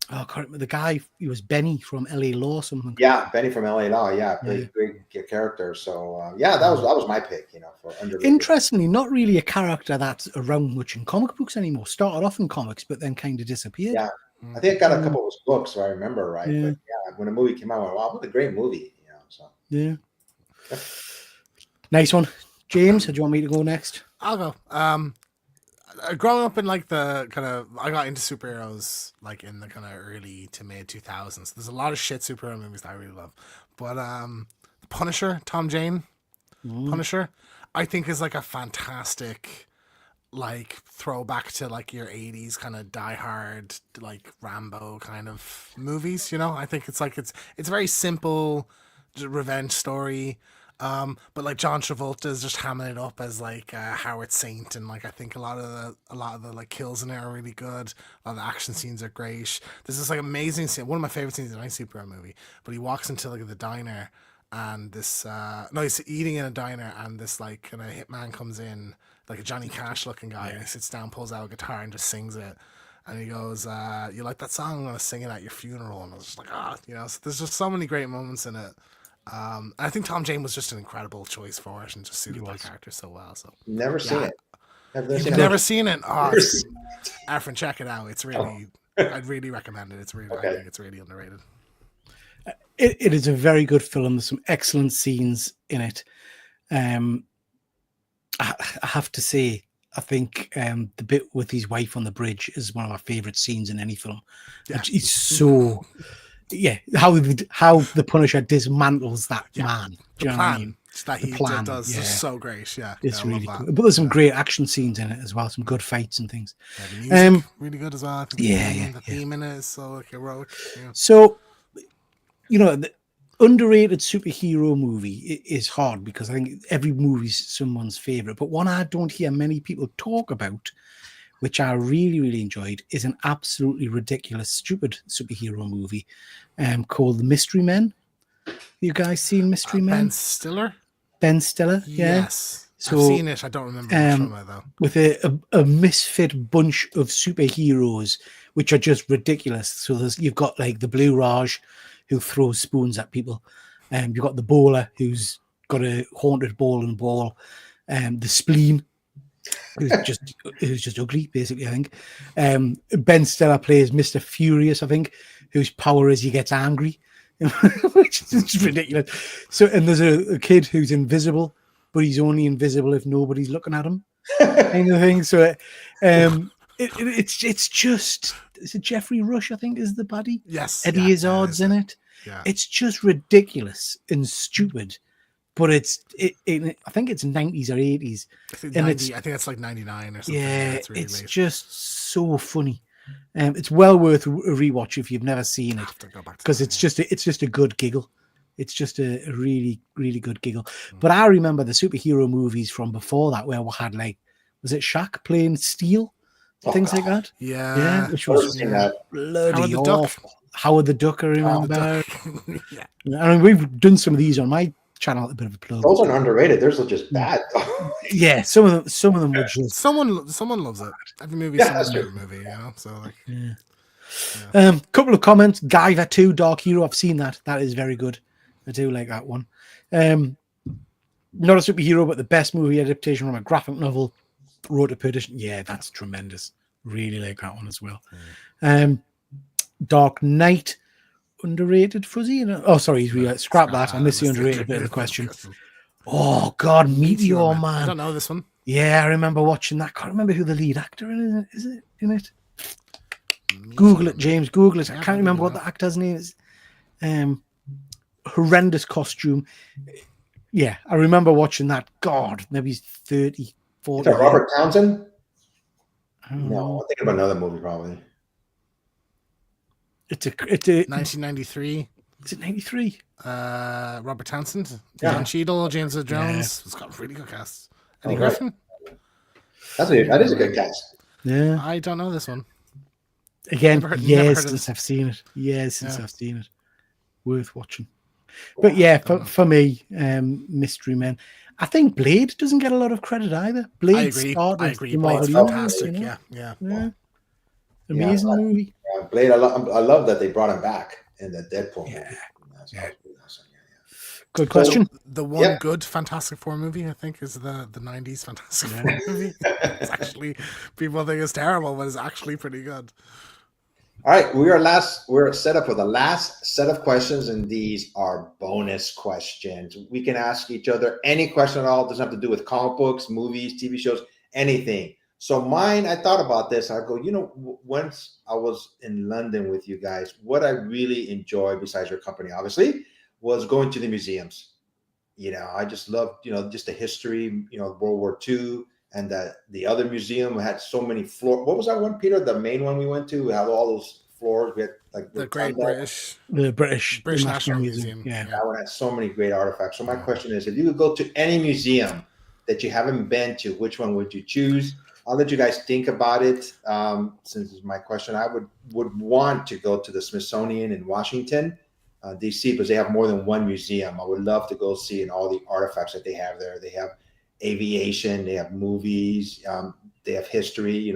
I can't remember the guy. He was Benny from LA Law or something. Yeah, Benny from LA Law. Yeah, great character. So that was my pick. For underrated. Interestingly, not really a character that's around much in comic books anymore. Started off in comics, but then kind of disappeared. Yeah, I think I got a couple of his books, if I remember right. Yeah. But yeah, when the movie came out, I went, wow, what a great movie. So yeah, nice one, James. Do you want me to go next? I'll go. Growing up in like the kind of, I got into superheroes like in the kind of early to mid 2000s. There's a lot of shit superhero movies that I really love, but Punisher, Tom Jane, Punisher, I think is like a fantastic like throwback to like your 80s kind of Die Hard, like Rambo kind of movies, you know. I think it's like it's a very simple revenge story, but like John Travolta is just hamming it up as like Howard Saint, and like I think a lot of the like kills in it are really good. A lot of the action scenes are great. There's this like amazing scene, one of my favorite scenes in any superhero movie, but he walks into like the diner, and this no, he's eating in a diner, and this like kind of hitman comes in, like a Johnny Cash looking guy, and he sits down, pulls out a guitar, and just sings it. And he goes, "You like that song? I'm gonna sing it at your funeral." And I was just like, you know. So there's just so many great moments in it. I think Tom Jane was just an incredible choice for it, and just suited that character so well. So Never seen it. You've never seen it? Oh, Efren, check it out. It's really, I'd really recommend it. It's really, I think it's really underrated. It is a very good film. There's some excellent scenes in it. I have to say, I think the bit with his wife on the bridge is one of my favorite scenes in any film. Yeah. It's so, how the Punisher dismantles that man. Do you know what I mean? That he does is so great. Yeah, it's really cool. But there's some great action scenes in it as well. Some good fights and things. Yeah, the music really good as well. The theme in it is so like heroic. Yeah. So, you know, the underrated superhero movie is hard because I think every movie's someone's favorite. But one I don't hear many people talk about, which I really, really enjoyed, is an absolutely ridiculous, stupid superhero movie called The Mystery Men. You guys seen Mystery Men? Ben Stiller? Ben Stiller, yeah. Yes. So, I've seen it. I don't remember which one though. With a misfit bunch of superheroes, which are just ridiculous. So you've got like the Blue Raj, who throws spoons at people. You've got the bowler, who's got a haunted ball and ball. The spleen, who's just ugly, basically, I think. Ben Stiller plays Mr. Furious, I think, whose power is he gets angry. Which is ridiculous. So, and there's a kid who's invisible, but he's only invisible if nobody's looking at him, kind of thing. So, it's just, is it Jeffrey Rush? I think is the baddie. Yes, Eddie Izzard's in it. Yeah, it's just ridiculous and stupid, but I think it's 90s or 80s, and I think it's like 99 or something. Yeah, it's just so funny. It's well worth a rewatch if you've never seen it, because it's just a good giggle. It's just a really, really good giggle. But I remember the superhero movies from before that, where we had like, was it Shaq playing Steel, things like that? Yeah, which was bloody awful. Howard the Duck, I remember. Yeah, I mean, we've done some of these on my channel. A bit of a plug. Those are underrated. Those are just bad. Yeah, some of them were just. Someone loves it. Every movie is someone's favorite movie, you know. So like, couple of comments. Guyver 2, Dark Hero. I've seen that. That is very good. I do like that one. Not a superhero, but the best movie adaptation from a graphic novel. Road to Perdition. Yeah, that's tremendous. Really like that one as well. Dark Knight, underrated, Fuzzy. Oh, sorry, we scrap that. I missed the underrated bit of the question. Oh God, Meteor Man. I don't know this one. Yeah, I remember watching that. I can't remember who the lead actor is it in it. Google it, James. Google it. I can't remember what the actor's name is. Horrendous costume. Yeah, I remember watching that. God, maybe he's 30, 40. Is that Robert Townsend? No, I'm thinking of another movie probably. It's a 1993. Is it 93? Robert Townsend, John Cheadle, James Earl Jones. It's got a really good cast. Eddie Griffin. That is a good cast. Yeah, I don't know this one. Again, since I've seen it. I've seen it. Worth watching. But yeah, for me, Mystery Men. I think Blade doesn't get a lot of credit either. Blade I agree. Blade's fantastic. You know? Yeah. Amazing movie. Yeah, Blade. I love that they brought him back in the Deadpool movie. Yeah. Good question. The one good Fantastic Four movie, I think, is the 90s Fantastic Four movie. It's actually, people think it's terrible, but it's actually pretty good. All right, we're set up for the last set of questions, and these are bonus questions. We can ask each other any question at all. It doesn't have to do with comic books, movies, TV shows, anything. So mine, I thought about this. I go, once I was in London with you guys, what I really enjoyed, besides your company, obviously, was going to the museums. I just love, just the history, World War II, and the other museum had so many floors. What was that one, Peter? The main one we went to, we had all those floors. We had like The Great British The British National Museum. Yeah. That one has so many great artifacts. So my question is, if you could go to any museum that you haven't been to, which one would you choose? I'll let you guys think about it. Since it's my question, I would want to go to the Smithsonian in Washington, D.C., because they have more than one museum. I would love to go see and all the artifacts that they have there. They have aviation, they have movies, they have history,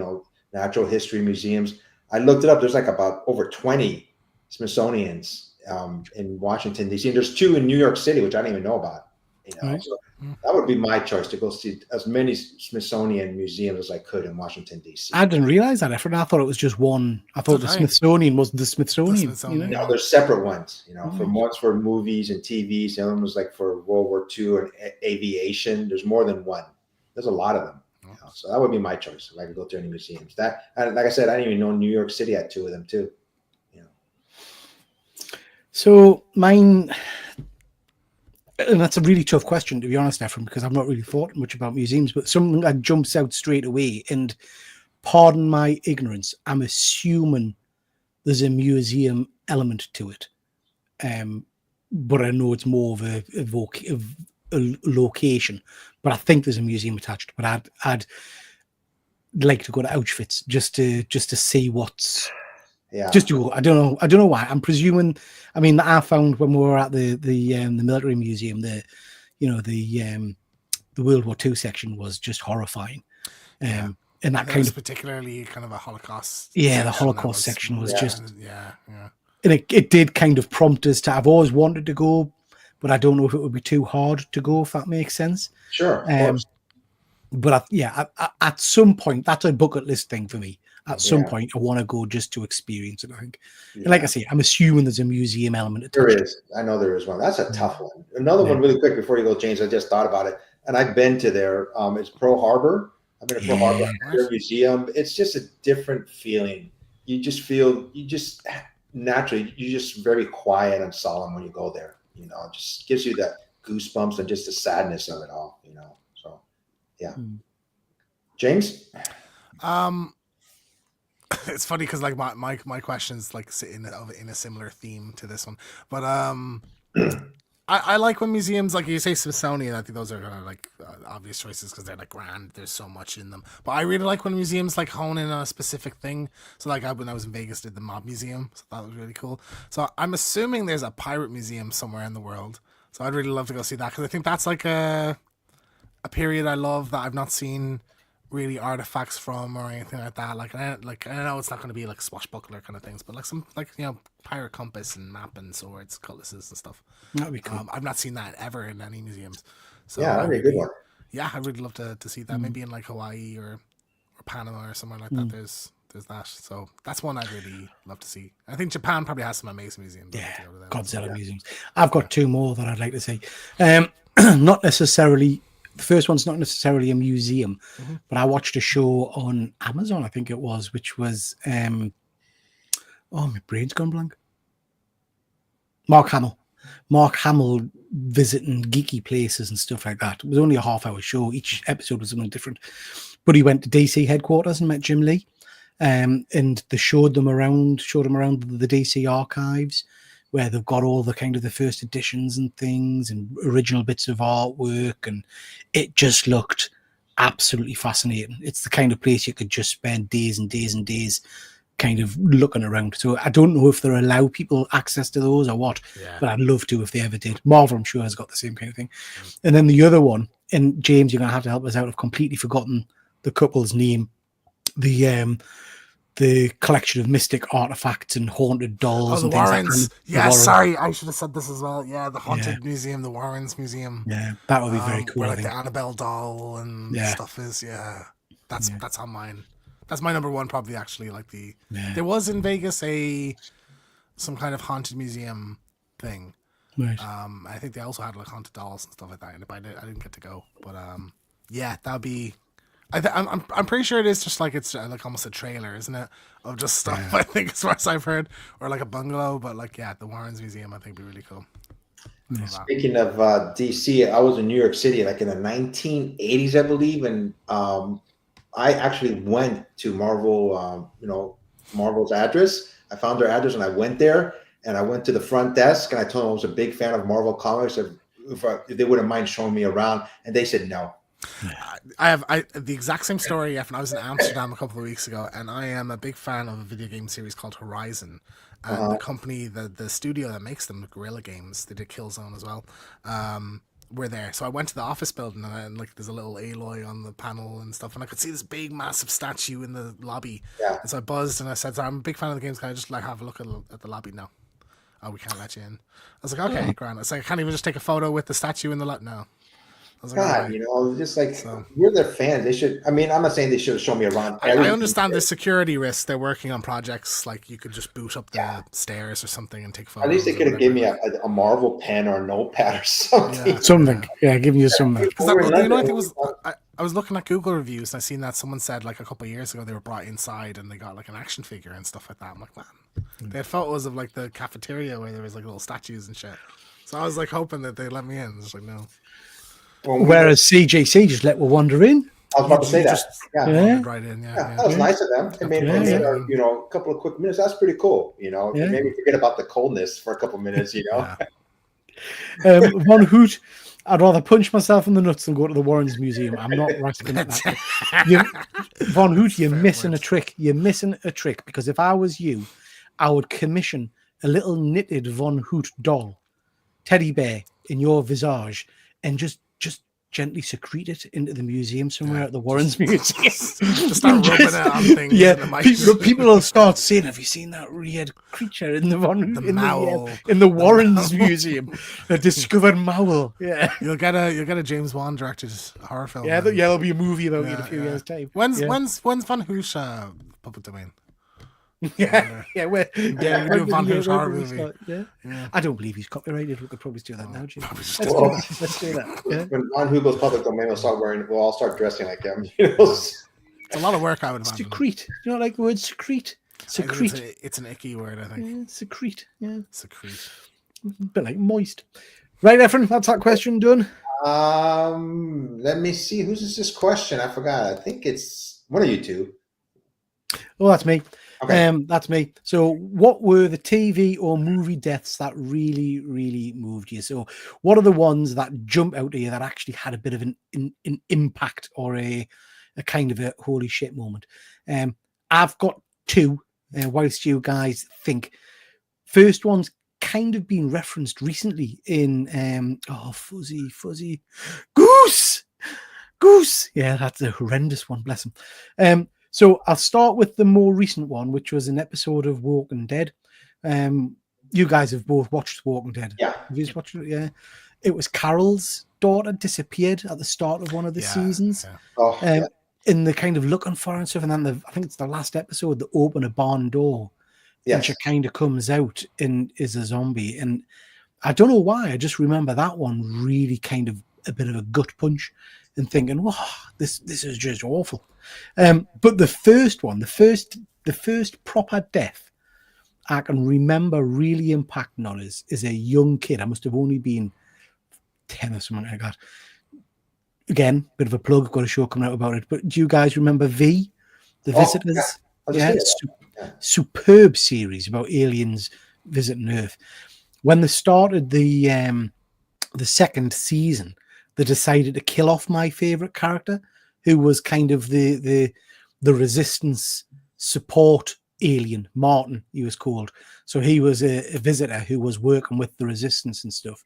natural history museums. I looked it up. There's like about over 20 Smithsonians in Washington, D.C. And there's 2 in New York City, which I didn't even know about. Right. So that would be my choice, to go see as many Smithsonian museums as I could in Washington, D.C. I didn't realize that. I thought it was just one. I thought the Smithsonian wasn't the Smithsonian. No, there's separate ones. One's for movies and TVs. The other one was like for World War II and aviation. There's more than one. There's a lot of them. So that would be my choice if I could go to any museums. That, like I said, I didn't even know New York City had 2 of them too. So mine, and that's a really tough question, to be honest, Ephraim, because I've not really thought much about museums, but something that jumps out straight away, and pardon my ignorance, I'm assuming there's a museum element to it. But I know it's more of a location, but I think there's a museum attached. But I'd like to go to Auschwitz just to see what's. Yeah. Just to go. I don't know why. I'm presuming. I mean, I found when we were at the military museum, the World War II section was just horrifying. And that kind of particularly kind of a Holocaust. Yeah, the Holocaust section was just. Yeah. And it did kind of prompt us to. I've always wanted to go, but I don't know if it would be too hard to go, if that makes sense. Sure. Of course. But at some point, that's a bucket list thing for me. At some point, I want to go just to experience it, I think. Yeah. And like I say, I'm assuming there's a museum element attached. There is. I know there is one. That's a tough one. Another one really quick before you go, James, I just thought about it. And I've been to there. It's Pearl Harbor. I've been to Pearl Harbor Museum. It's just a different feeling. You just naturally, you're just very quiet and solemn when you go there. It just gives you that goosebumps and just the sadness of it all, So, yeah. James? It's funny because like my questions like sit in a similar theme to this one, but I like when museums, like you say Smithsonian, I think those are kind of like obvious choices because they're like grand. There's so much in them, but I really like when museums like hone in on a specific thing. So like when I was in Vegas, did the Mob Museum, so that was really cool. So I'm assuming there's a pirate museum somewhere in the world. So I'd really love to go see that because I think that's like a period I love that I've not seen really artifacts from or anything like that. Like I know it's not going to be like swashbuckler kind of things, but like some pirate compass and map and swords, cutlasses and stuff. That'd be cool. I've not seen that ever in any museums. So yeah, that'd be a good one. Yeah, I'd really love to see that. Maybe in like Hawaii or Panama or somewhere like that. There's that. So that's one I'd really love to see. I think Japan probably has some amazing museums. Yeah, Godzilla museums. I've got 2 more that I'd like to see. Not necessarily. The first one's not necessarily a museum, but I watched a show on Amazon, I think it was, which was, my brain's gone blank. Mark Hamill visiting geeky places and stuff like that. It was only a half-hour show. Each episode was something different. But he went to DC headquarters and met Jim Lee, and they showed them around the DC archives, where they've got all the kind of the first editions and things and original bits of artwork, and it just looked absolutely fascinating. It's the kind of place you could just spend days and days and days kind of looking around. So I don't know if they allow people access to those or what, but I'd love to if they ever did. Marvel, I'm sure, has got the same kind of thing. And then the other one, and James, you're going to have to help us out. I've completely forgotten the couple's name. The collection of mystic artifacts and haunted dolls. Oh, the and Warrens. Yeah, Warrens. Sorry, I should have said this as well. Yeah, the Haunted Museum, the Warrens Museum. Yeah, that would be very cool. Where like the Annabelle doll and stuff is. Yeah, that's on mine. That's my number one, probably. Actually, like there was in Vegas some kind of haunted museum thing. Right. I think they also had like haunted dolls and stuff like that. But I didn't get to go. But yeah, that'd be. I'm pretty sure it is just like it's like almost a trailer, isn't it, of just stuff. I think as far as I've heard, or like a bungalow. But like the Warrens Museum, I think would be really cool. love that. Speaking of DC, I was in New York City like in the 1980s, I believe, and I actually went to Marvel, Marvel's address. I found their address and I went there, and I went to the front desk and I told them I was a big fan of Marvel Comics. If they wouldn't mind showing me around, and they said no. I have the exact same story. I was in Amsterdam a couple of weeks ago, and I am a big fan of a video game series called Horizon. And the company, the studio that makes them, Guerrilla Games, they did Killzone as well. Were there, so I went to the office building, and like there's a little Aloy on the panel and stuff, and I could see this big, massive statue in the lobby. Yeah. And so I buzzed and I said, "I'm a big fan of the games. Can I just like have a look at the lobby now?" Oh, we can't let you in. I was like, "Okay, grand." It's like I can't even just take a photo with the statue in the lobby. No. I was like, God, "Alright." just like we're their fans. They should. I mean, I'm not saying they should show me around. I understand the security risks. They're working on projects like you could just boot up the stairs or something and take photos. At least they could have given me a Marvel pen or a notepad or something. Yeah. Something. Yeah, give you something. Because I think I was looking at Google reviews and I seen that someone said like a couple of years ago they were brought inside and they got like an action figure and stuff like that. I'm like, man, they had photos of like the cafeteria where there was like little statues and shit. So I was like hoping that they'd let me in. It's like no. Whereas CJC just let we wander in. I was about to say that. Yeah. Right in. Yeah. That was nice of them. They made a couple of quick minutes. That's pretty cool. Maybe forget about the coldness for a couple minutes. Von Hoot, I'd rather punch myself in the nuts than go to the Warrens Museum. I'm not risking that. Von Hoot, you're missing a trick. You're missing a trick because if I was you, I would commission a little knitted Von Hoot doll, teddy bear in your visage, and just gently secrete it into the museum somewhere at the Warrens Museum. Just start rubbing it on things. Yeah, people will start saying, "Have you seen that weird creature in the Warrens Museum? A discovered Mowl." Yeah, you'll get a James Wan directed horror film. Yeah, there'll be a movie about it in a few years' time. When's Van Hoosh public domain? We're doing Van Hoosh horror movie. I don't believe he's copyrighted. We could probably do that now, Jim. Let's do that. Yeah. When Von Hoosh goes public domain, we'll all start dressing like him. It's a lot of work, I would imagine. Secrete. You know, like the word secrete. Secrete. It's an icky word, I think. Yeah, secrete. Yeah. Secrete. A bit like moist. Right, Efren, that's that question done. Let me see. Whose is this question? I forgot. I think it's one of you two. Oh, that's me. Okay. That's me. So what were the TV or movie deaths that really, really moved you? So what are the ones that jump out at you that actually had a bit of an impact or a kind of a holy shit moment? I've got two, whilst you guys think. First one's kind of been referenced recently in Fuzzy Goose. Yeah, that's a horrendous one, bless him. So I'll start with the more recent one, which was an episode of Walking Dead. You guys have both watched Walking Dead. Yeah. Have you just watched it? Yeah. It was Carol's daughter disappeared at the start of one of the seasons. Yeah. In the kind of looking for her and stuff. And then I think it's the last episode, they open a barn door. Yes. And she kind of comes out and is a zombie. And I don't know why. I just remember that one really kind of a bit of a gut punch and thinking, wow, this is just awful. But the first one, the first proper death I can remember really impacting on us is a young kid. I must have only been 10 or something like that. Again, bit of a plug, got a show coming out about it. But do you guys remember V, The Visitors? Yeah. Superb series about aliens visiting Earth. When they started the second season, they decided to kill off my favorite character, who was kind of the resistance support alien. Martin, he was called. So he was a visitor who was working with the resistance and stuff.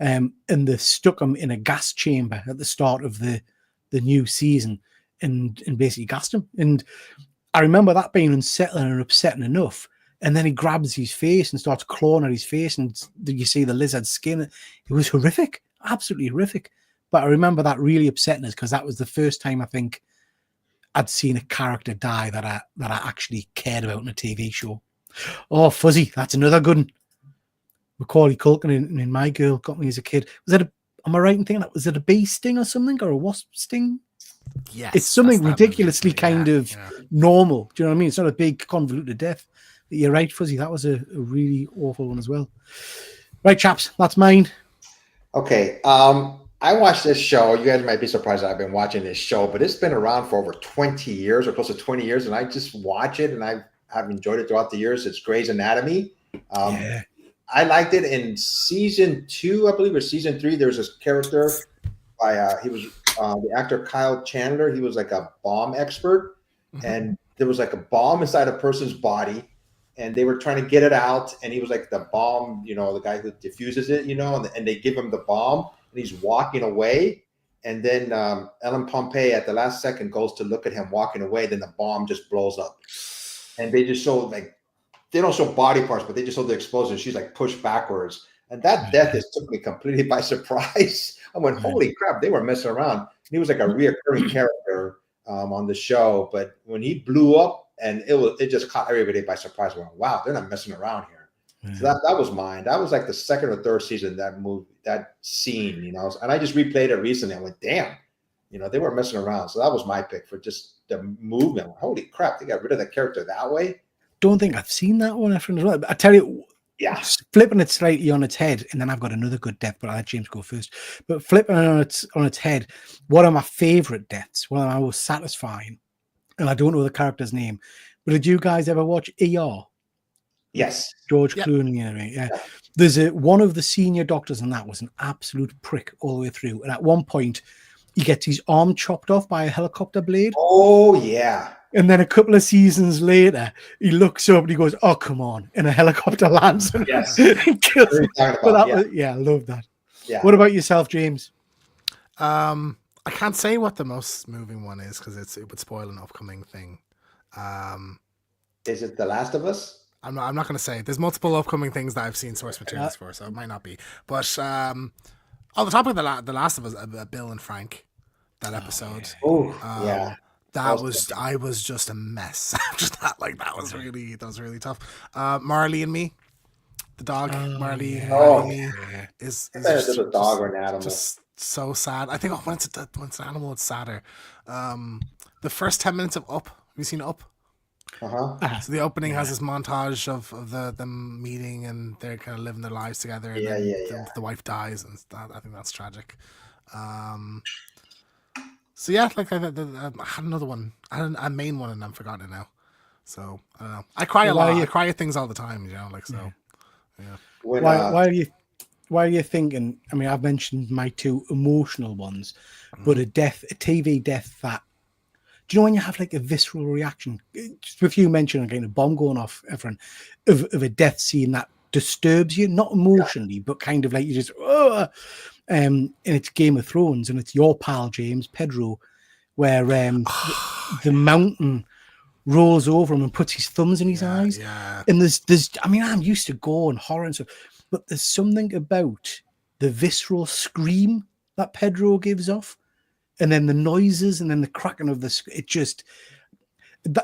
And they stuck him in a gas chamber at the start of the new season and basically gassed him. And I remember that being unsettling and upsetting enough. And then he grabs his face and starts clawing at his face, and you see the lizard skin. It was horrific, absolutely horrific. But I remember that really upsetting us because that was the first time I think I'd seen a character die that I actually cared about in a TV show. Oh, Fuzzy, that's another good one. Macaulay Culkin in My Girl got me as a kid. Am I right in thinking that? Was it a bee sting or something, or a wasp sting? Yes. It's something ridiculously kind of normal. Do you know what I mean? It's not a big convoluted death. But you're right, Fuzzy. That was a really awful one as well. Right, chaps, that's mine. Okay. I watched this show. You guys might be surprised that I've been watching this show, but it's been around for over 20 years or close to 20 years, and I just watch it and I have enjoyed it throughout the years. It's Grey's Anatomy. Yeah. I liked it in season 2, I believe, or season 3. There's this character by he was the actor Kyle Chandler. He was like a bomb expert, and there was like a bomb inside a person's body, and they were trying to get it out. And he was like the bomb, the guy who diffuses it, and they give him the bomb, and he's walking away. And then Ellen Pompey at the last second goes to look at him walking away. Then the bomb just blows up, and they just show they don't show body parts, but they just show the explosion. She's like pushed backwards. And that death just took me completely by surprise. I went, holy crap, they were messing around. He was like a reoccurring character on the show. But when he blew up, and it just caught everybody by surprise. Went, wow, they're not messing around here. Yeah. So that was mine. That was like the second or third season, that scene, and I just replayed it recently. I went, damn, they were messing around. So that was my pick for just the movement. Holy crap, they got rid of the character that way. Don't think I've seen that one as well. I tell you, yeah, flipping it slightly on its head, and then I've got another good death, but I'll let James go first. But flipping it on its head, one of my favorite deaths, one of my most satisfying, and I don't know the character's name, but did you guys ever watch ER? Yes, George Clooney. Yeah. There's one of the senior doctors, and that was an absolute prick all the way through. And at one point, he gets his arm chopped off by a helicopter blade. Oh yeah. And then a couple of seasons later, he looks up and he goes, "Oh, come on!" And a helicopter lands and kills him. I love that. Yeah. What about yourself, James? I can't say what the most moving one is because it would spoil an upcoming thing. Is it The Last of Us? I'm not going to say. There's multiple upcoming things that I've seen source materials for, so it might not be. But on the topic of the Last of Us, Bill and Frank, that episode. Yeah. I was just a mess after that. Like that was really tough. Marley and Me, the dog. Marley and Me is just a dog or an animal. Just so sad. I think when it's an animal, it's sadder. The first 10 minutes of Up. Have you seen Up? So the opening has this montage of them meeting and they're kind of living their lives together. And the wife dies, and I think that's tragic. So yeah, like I had another one. I had a main one, and I'm forgotten it now. So I don't know. I cry a lot. I cry at things all the time, like so. Yeah. Why are you thinking? I mean, I've mentioned my two emotional ones, but a TV death that. Do you know when you have like a visceral reaction? Just with you mentioning again a bomb going off, everyone, of a death scene that disturbs you, not emotionally, but kind of like you just. And it's Game of Thrones, and it's your pal James Pedro, where the mountain rolls over him and puts his thumbs in his eyes. Yeah. And there's I mean, I'm used to gore and horror and stuff, but there's something about the visceral scream that Pedro gives off, and then the noises, and then the cracking of it just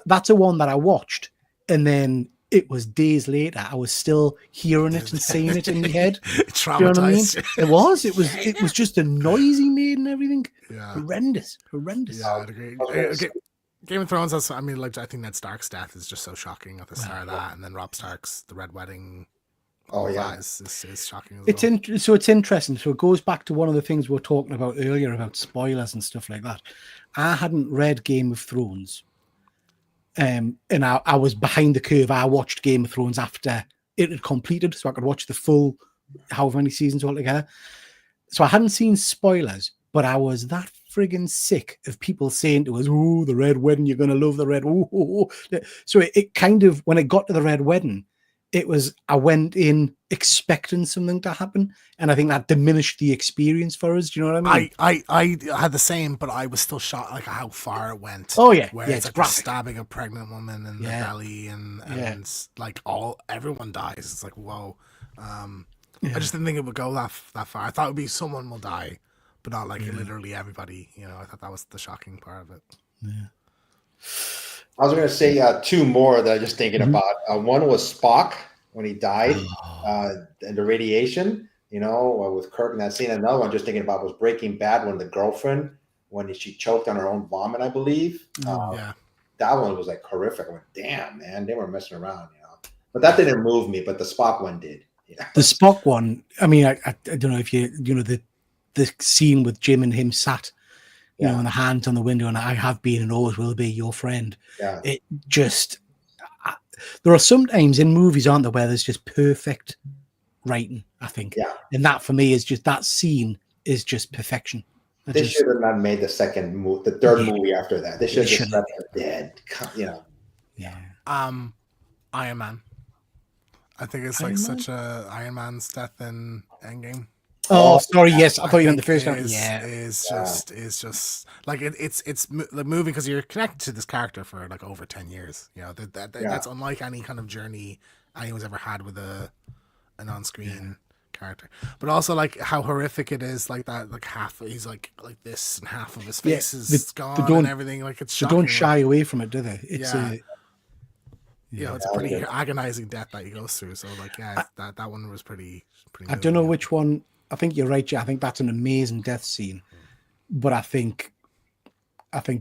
that's a one that I watched, and then it was days later I was still hearing it and seeing it in my head. Traumatized. You know what I mean? It was just the noise he made and everything. Yeah. Horrendous. Yeah, I'd agree. Game of Thrones, I think Ned Stark's death is just so shocking at the start of that, and then Robb Stark's The Red Wedding. Is shocking as well. So it's interesting. So it goes back to one of the things we were talking about earlier about spoilers and stuff like that. I hadn't read Game of Thrones. And I was behind the curve. I watched Game of Thrones after it had completed, so I could watch the full however many seasons altogether. So I hadn't seen spoilers, but I was that friggin' sick of people saying to us, "Oh, the Red Wedding, you're gonna love the Red." Oh. So it kind of, when it got to the Red Wedding, I went in expecting something to happen, and I think that diminished the experience for us. Do you know what I mean? I had the same, but I was still shocked like how far it went. Oh yeah, where it's like stabbing a pregnant woman in the belly, and like everyone dies. It's like whoa. I just didn't think it would go that far. I thought it would be someone will die, but not like literally everybody. I thought that was the shocking part of it. Yeah. I was going to say two more that I'm just thinking about. One was Spock when he died and the radiation, with Kirk in that scene. Another one just thinking about was Breaking Bad when the girlfriend, when she choked on her own vomit, I believe. That one was like horrific. I went, damn, man, they were messing around, But that didn't move me, but the Spock one did. The Spock one. I mean, I don't know if the scene with Jim and him sat, and the hands on the window, and I have been and always will be your friend. Yeah. It just there are sometimes in movies, aren't there, where there's just perfect writing. I think, and that for me is just that scene is just perfection. They should have not made the third movie after that. They should have just left it dead. Yeah. Iron Man. I think it's like such a Iron Man's death in Endgame. Oh, sorry. Yes, I thought you meant the first one. Yeah, is just like it's like moving because you're connected to this character for like over 10 years. That's unlike any kind of journey anyone's ever had with an on-screen character. But also like how horrific it is, like that, like half he's like this and half of his face is gone and everything. Like it's shocking. They don't shy away from it, do they? It's it's a pretty agonizing death that he goes through. So like that one was pretty I don't know which one. I think you're right, I think that's an amazing death scene. But I think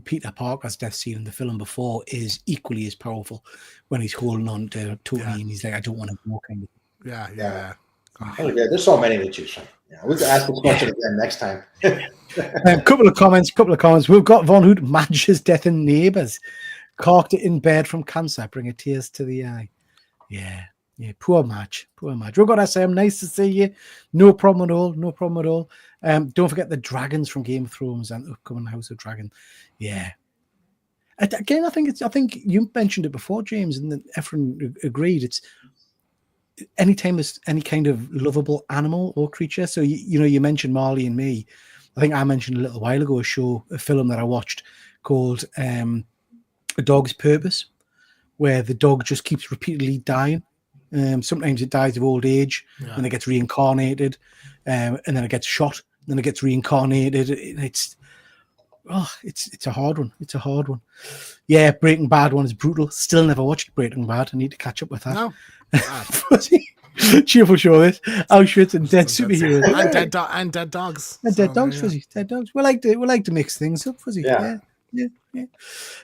Peter Parker's death scene in the film before is equally as powerful when he's holding on to Tony and he's like, I don't want to walk in. Yeah. Oh, yeah, there's so many to choose from. We can ask this question again next time. A couple of comments. We've got Von Hoot, Madge's death in Neighbours. Corked it in bed from cancer, bringing tears to the eye. Yeah, poor Madge. We've got SM, nice to see you. No problem at all. Don't forget the dragons from Game of Thrones and upcoming House of Dragon. Yeah. Again, I think you mentioned it before, James, and everyone agreed. It's anytime there's any kind of lovable animal or creature. So you mentioned Marley and Me. I think I mentioned a little while ago a film that I watched called A Dog's Purpose, where the dog just keeps repeatedly dying. Sometimes it dies of old age, and it gets reincarnated, and then it gets shot, and then it gets reincarnated. It's a hard one. Yeah, Breaking Bad one is brutal. Still never watched Breaking Bad. I need to catch up with that. No. Cheerful show this. Auschwitz and dead superheroes and dead dogs. And dead dogs, Fuzzy. Dead dogs. We like to mix things up, Fuzzy. Yeah.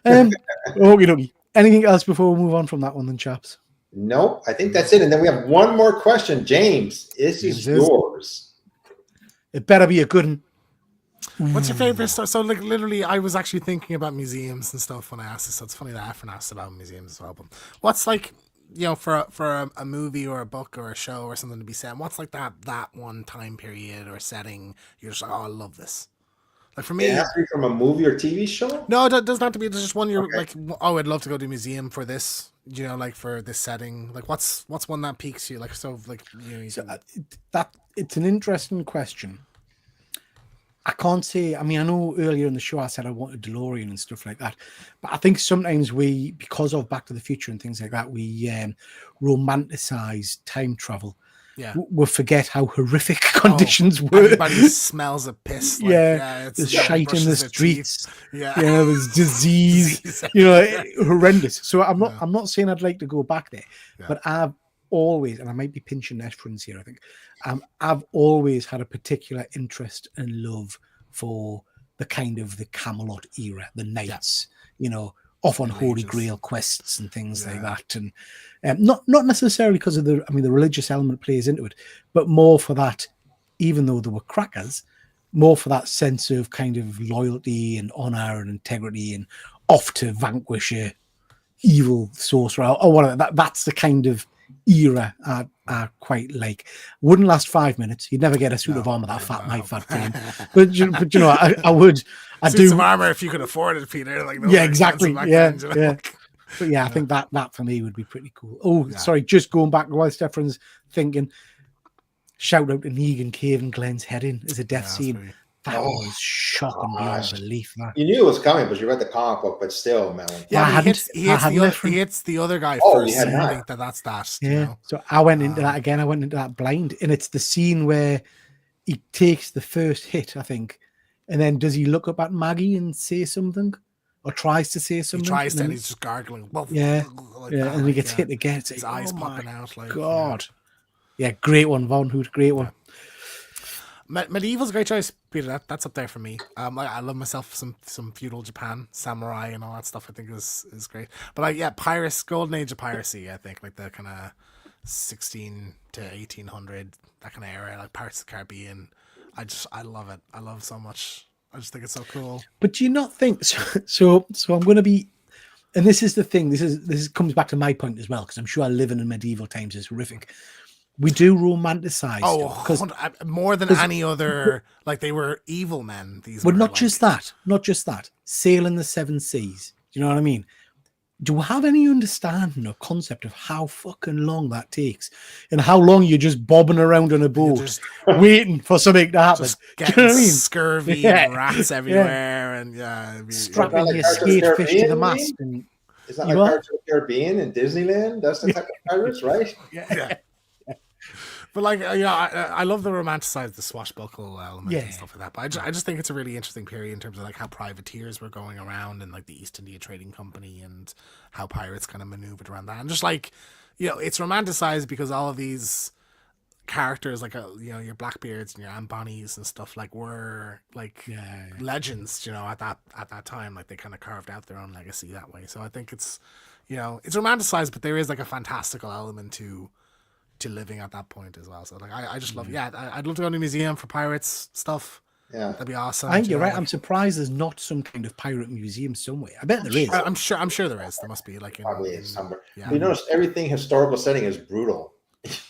Okey-dokey. Anything else before we move on from that one, then, chaps? Nope, I think that's it. And then we have one more question, James. This is yours. It better be a good one. What's your favorite stuff? So, like, literally, I was actually thinking about museums and stuff when I asked this. So it's funny that Efren asked about museums as well. But what's like, for a movie or a book or a show or something to be set? What's like that one time period or setting? You're just like, oh, I love this. Like for me, it has to be from a movie or TV show. No, it doesn't have to be. There's just one you're like, oh, I'd love to go to a museum for this. Like for this setting. Like what's one that piques you? Like that it's an interesting question. I can't say. I mean, I know earlier in the show I said I wanted DeLorean and stuff like that, but I think sometimes we, because of Back to the Future and things like that, we romanticize time travel. Yeah, we'll forget how horrific conditions were. Everybody smells of piss. Like, there's shite in the streets. Yeah, there's disease. Horrendous. So I'm not saying I'd like to go back there, but I've always, and I might be pinching Esperance here, I think, I've always had a particular interest and love for the kind of the Camelot era, the knights, off on Holy Grail quests and things like that, and not necessarily because of the religious element plays into it, but more for that, even though they were crackers, more for that sense of kind of loyalty and honor and integrity and off to vanquish a evil sorcerer or whatever. That's the kind of era I quite like. Wouldn't last 5 minutes. You'd never get a suit of armor that fat, my fat frame. But I would. I Suits do. Of armor if you could afford it, Peter. Like exactly. Then, But I think that for me would be pretty cool. Oh, sorry, just going back while Stefan's thinking. Shout out to Negan Cave and Glenn's heading as a death scene. That was shocking beyond belief. You knew it was coming, but you read the comic book, but still, man. Yeah, he hits the other guy first. I think that's that. Yeah. So I went into that again. I went into that blind, and it's the scene where he takes the first hit, I think, and then does he look up at Maggie and say something, or tries to say something? He tries to, and he's just gargling. And he gets hit again. It's his eyes popping out. Like God. Yeah, great one, Von Hoot. Great one. Medieval's a great choice, Peter. That's up there for me. I love myself some feudal Japan, samurai, and all that stuff. I think is great. But pirates, golden age of piracy. I think like the kind of 16 to 1800, that kind of era, like Pirates of the Caribbean. I love it. I love it so much. I just think it's so cool. But do you not think so? I'm going to be, and this is the thing. This comes back to my point as well, because I'm sure living in medieval times is horrific. We do romanticize. Oh, because more than any other, like they were evil men. But not just that. Sailing the seven seas. Do you know what I mean? Do you have any understanding or concept of how fucking long that takes, and how long you're just bobbing around on a boat, waiting for something to happen? Just do you know what I mean? Scurvy and rats everywhere, and strapping your skatefish to the mast. And is that like Pirates of the Caribbean in Disneyland? That's the type of pirates, right? Yeah. But like, I love the romanticized, the swashbuckle element and stuff like that. But I just think it's a really interesting period in terms of like how privateers were going around and like the East India Trading Company and how pirates kind of maneuvered around that. And just like, it's romanticized because all of these characters, like your Blackbeards and your Anne Bonnies and stuff, like were like legends, at that time. Like they kind of carved out their own legacy that way. So I think it's romanticized, but there is like a fantastical element to living at that point as well. So like I just love I'd love to go to a museum for pirates stuff. Yeah, that'd be awesome. I think you're right. I'm surprised there's not some kind of pirate museum somewhere. I bet there is. I'm sure there is. There must be like probably is somewhere. Yeah. You notice everything historical setting is brutal.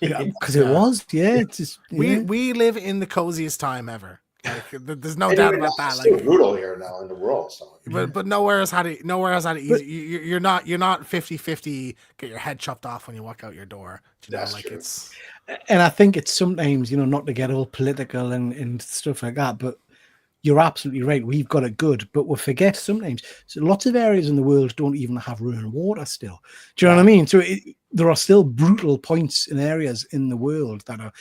Because it was. It's just, we live in the coziest time ever. Like, there's no doubt about that. It's still brutal here now in the world. So. But nowhere else had it easy. You're not 50-50 get your head chopped off when you walk out your door. That's like true. It's. And I think it's sometimes, not to get all political and stuff like that, but you're absolutely right. We've got it good, but we forget sometimes. So lots of areas in the world don't even have running water still. Do you know what I mean? So there are still brutal points in areas in the world that are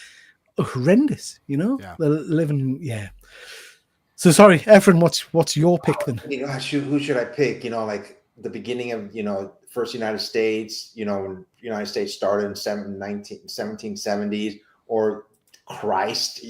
horrendous, They're living, So sorry, Efren, what's your pick then? Who should I pick? Like the beginning of first United States. When United States started in 1770s, or Christ.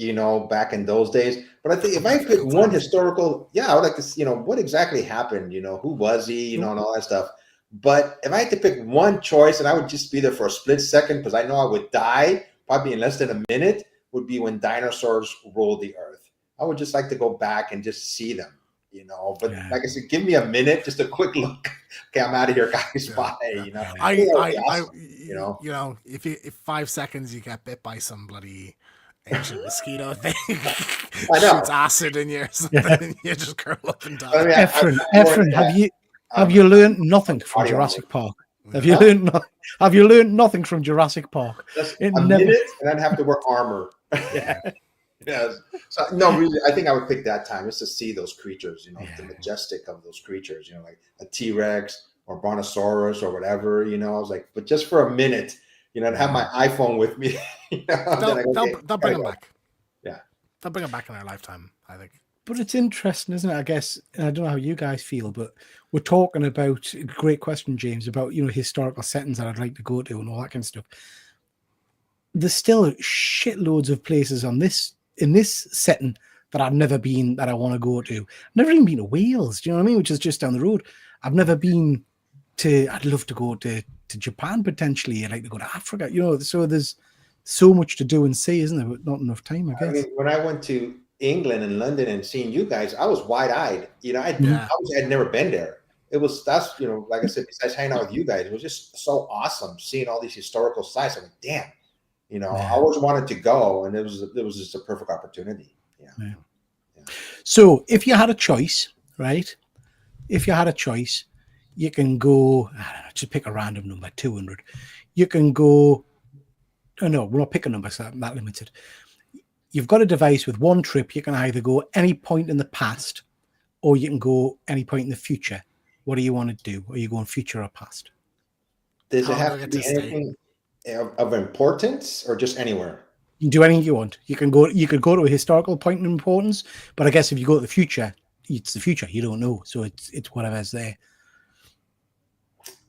Back in those days. But I think if I pick one historical, I would like to see. What exactly happened. Who was he? And all that stuff. But if I had to pick one choice, and I would just be there for a split second because I know I would die probably in less than a minute, would be when dinosaurs ruled the earth. I would just like to go back and just see them, But like I said, give me a minute, just a quick look. Okay, I'm out of here, guys. Bye. If 5 seconds you get bit by some bloody ancient mosquito thing, I know. shoots acid in you or something, and you just curl up and die. Efren, have you learned nothing from Jurassic Park? Have you learned nothing from Jurassic Park? Just a minute, and I'd have to wear armor. Yes. So no, really, I think I would pick that time just to see those creatures. The majestic of those creatures. Like a T-Rex or Brontosaurus or whatever. I was like, but just for a minute, and have my iPhone with me. They'll bring them back. Yeah, they'll bring them back in our lifetime, I think. But it's interesting, isn't it? I guess, and I don't know how you guys feel, but we're talking about, great question, James, about, historical settings that I'd like to go to and all that kind of stuff. There's still shitloads of places in this setting that I've never been that I want to go to. I've never even been to Wales, do you know what I mean? Which is just down the road. I've never been I'd love to go to Japan potentially. I'd like to go to Africa, so there's so much to do and see, isn't there? But not enough time, I guess. I mean, when I went to England and London and seeing you guys, I was wide-eyed. I'd never been there. That's like I said, besides hanging out with you guys, it was just so awesome seeing all these historical sites. I'm like, damn, I always wanted to go, and it was just a perfect opportunity. Yeah. So if you had a choice, right? If you had a choice, you can go. I don't know, just pick a random number, 200. You can go. Oh no, we're not picking numbers that limited. You've got a device with one trip. You can either go any point in the past, or you can go any point in the future. What do you want to do? Are you going future or past? Does it have to be anything of importance, or just anywhere? You can do anything you want. You could go to a historical point of importance, but I guess if you go to the future, it's the future. You don't know, so it's whatever's there.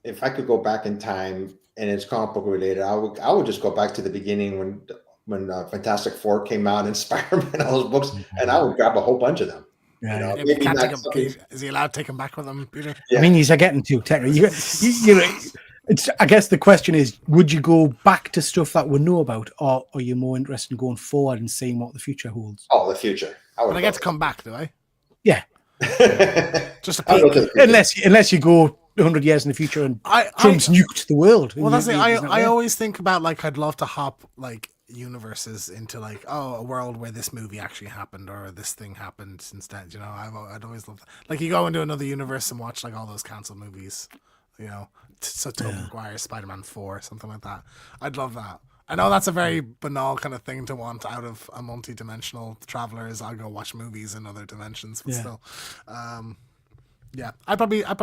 If I could go back in time and it's comic book related, I would just go back to the beginning when Fantastic Four came out and Spider-Man, all those books, and I would grab a whole bunch of them. Yeah. Is he allowed to take them back with him, Peter? Yeah. I mean, he's getting too technical. I guess the question is, would you go back to stuff that we know about, or are you more interested in going forward and seeing what the future holds? Oh, the future. But I get to come back, do I? Yeah. Just a I'll go peek. to the future. Unless you go 100 years in the future and Trump's nuked the world. Well, that's it. I always think about, like, I'd love to hop, like, universes into, like, a world where this movie actually happened or this thing happened instead. You know, I'd always love that. Like, you go into another universe and watch, like, all those cancelled movies. You know, so Tobey Maguire, Spider-Man 4, something like that. I'd love that. I know that's a very banal kind of thing to want out of a multi-dimensional traveler. Is I'll go watch movies in other dimensions, but still, yeah. I'd probably I'd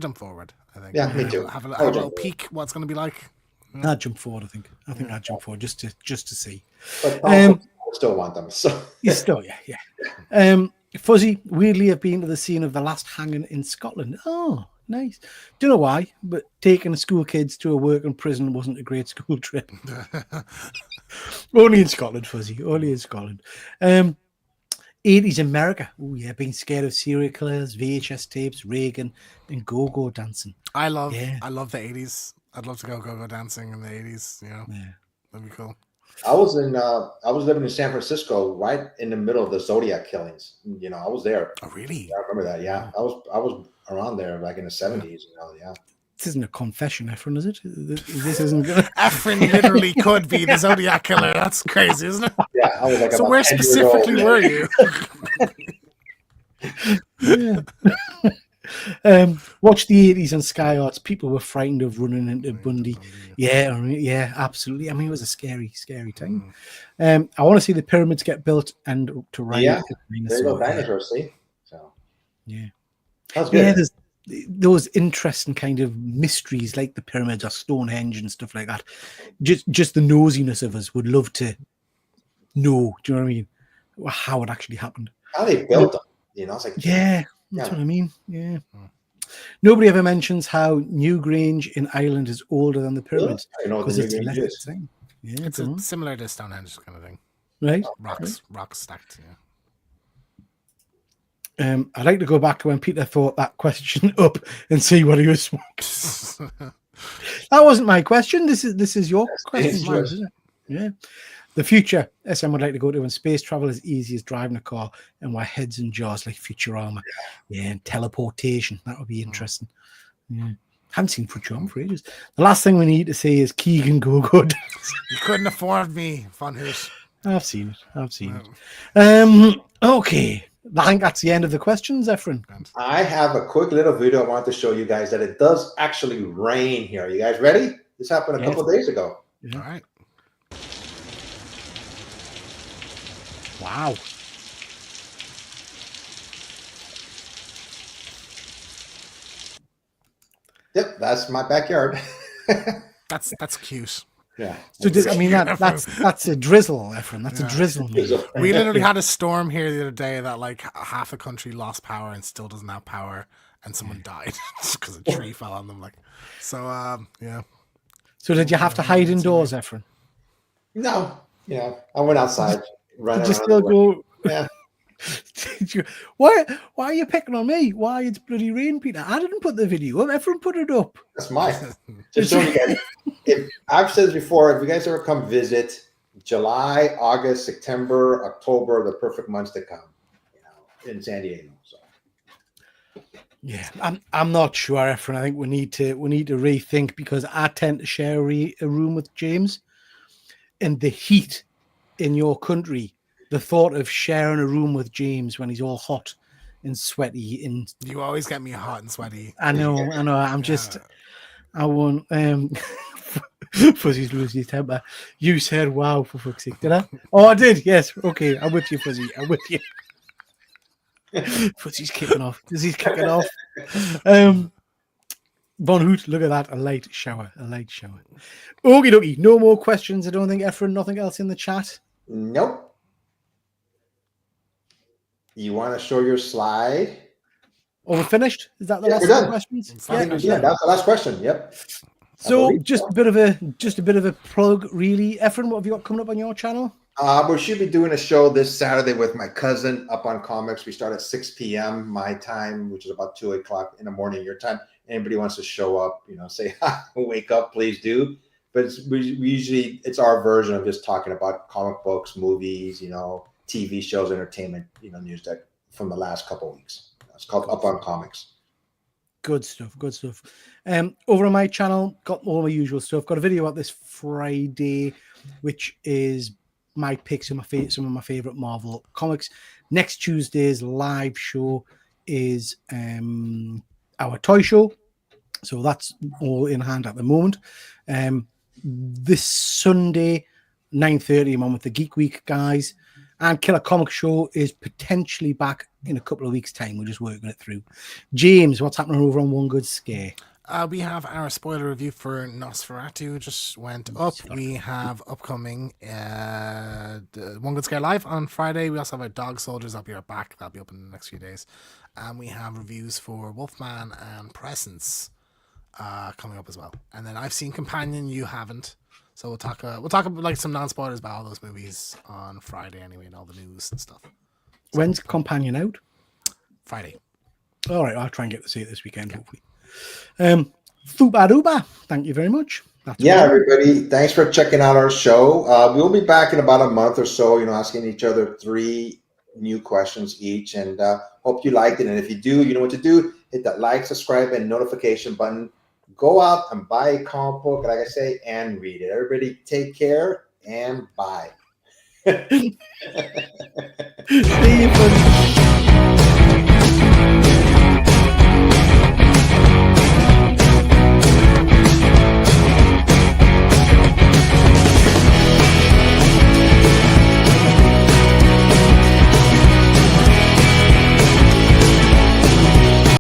jump forward. I think. Yeah, me too. Have a little peek what's going to be like. I'd jump forward. I think I'd jump forward just to see. But I still want them. So you still, yeah. Fuzzy, weirdly, have been to the scene of the last hanging in Scotland. Oh, nice. Don't know why, but taking school kids to a working prison wasn't a great school trip. Only in Scotland, Fuzzy. Only in Scotland. 80s America. Oh yeah, being scared of serial killers, VHS tapes, Reagan, and go-go dancing. I love the 80s. I'd love to go dancing in the 80s. You know, that'd be cool. I was living in San Francisco, right in the middle of the Zodiac killings. You know, I was there. Oh, really? Yeah, I remember that. Yeah, I was around there, like in the 70s. You know, yeah. This isn't a confession, Efren, is it? This isn't gonna... Efren literally could be the Zodiac killer. That's crazy, isn't it? Yeah, I was like. So where specifically were you? Watch the 80s on Sky Arts. People were frightened of running into Bundy. Yeah, absolutely. I mean, it was a scary time. I want to see the pyramids get built and to ride. Yeah, there you go, dinosaurs. See, so yeah, that's good. Yeah, there's those interesting kind of mysteries like the pyramids or Stonehenge and stuff like that. Just the nosiness of us would love to know. Do you know what I mean? How it actually happened. How they built them. You know, it's like That's what I mean. Yeah. Nobody ever mentions how Newgrange in Ireland is older than the pyramids because it's left the same. Yeah, it's similar to Stonehenge kind of thing, right? Rocks stacked. Yeah. I'd like to go back to when Peter thought that question up and see what he was smoking. That wasn't my question. This is your question, isn't it? Yeah. The future, SM would like to go to when space travel is easy as driving a car and why heads and jaws like Futurama. Yeah, and teleportation. That would be interesting. Yeah. Haven't seen Futurama for ages. The last thing we need to see is Keegan Go-Go dance. You couldn't afford me, Von Hoot. I've seen it. Okay. I think that's the end of the questions, Efren. I have a quick little video I want to show you guys that it does actually rain here. You guys ready? This happened a couple of days ago. Yeah. All right. Wow. Yep, that's my backyard. That's cute. Yeah. So I mean that's a drizzle, Efren. That's a drizzle. We literally had a storm here the other day that like half the country lost power and still doesn't have power, and someone died because a tree fell on them. Like, so yeah. So did you have to hide indoors, Efren? No. Yeah, I went outside. Did you still go? Yeah. Why are you picking on me? Why it's bloody rain, Peter? I didn't put the video up. Everyone put it up. That's mine. Just so you guys, I've said this before, if you guys ever come visit, July, August, September, October, the perfect months to come, in San Diego. So yeah, I'm not sure, Efren. I think we need to rethink because I tend to share a room with James, and the heat in your country. The thought of sharing a room with James when he's all hot and sweaty and you always get me hot and sweaty. I know. I'm just I won't Fuzzy's losing his temper. You said wow for fuck's sake, did I? Oh, I did, yes. Okay, I'm with you, Fuzzy. I'm with you. Fuzzy's kicking off. He's kicking off. Von Hoot, look at that. A light shower. Okie dokie. No more questions. I don't think, Efren. Nothing else in the chat. Nope. You want to show your slide? Oh, we're finished? Is that the last questions? Yeah, that's the last question. Yep. So just a bit of a plug, really. Efren, what have you got coming up on your channel? We should be doing a show this Saturday with my cousin up on comics. We start at 6 p.m. my time, which is about 2 o'clock in the morning your time. anybody wants to show up, say, wake up, please do. But it's our version of just talking about comic books, movies, TV shows, entertainment, news that from the last couple of weeks. It's called Up on Comics. Good stuff. Good stuff. Over on my channel, got all my usual stuff. Got a video out this Friday, which is my picks of some of my favorite Marvel comics. Next Tuesday's live show is our toy show, so that's all in hand at the moment. This Sunday, 9:30, I'm on with the Geek Week guys, and Killer Comic Show is potentially back in a couple of weeks' time. We're just working it through. James, what's happening over on One Good Scare? We have our spoiler review for Nosferatu just went up. We have upcoming the One Good Scare Live on Friday. We also have our Dog Soldiers. That'll be our back. That'll be up in the next few days. And we have reviews for Wolfman and Presence coming up as well. And then I've seen Companion. You haven't. So we'll talk about like some non-spoilers about all those movies on Friday anyway, and all the news and stuff. So, when's Companion out? Friday. All right, I'll try and get to see it this weekend, hopefully. Fuba Duba, thank you very much. Everybody, thanks for checking out our show. We'll be back in about a month or so, asking each other 3 new questions each, and hope you liked it. And if you do, you know what to do. Hit that like, subscribe, and notification button. Go out and buy a comic book, like I say, and read it. Everybody take care and bye. See you, buddy.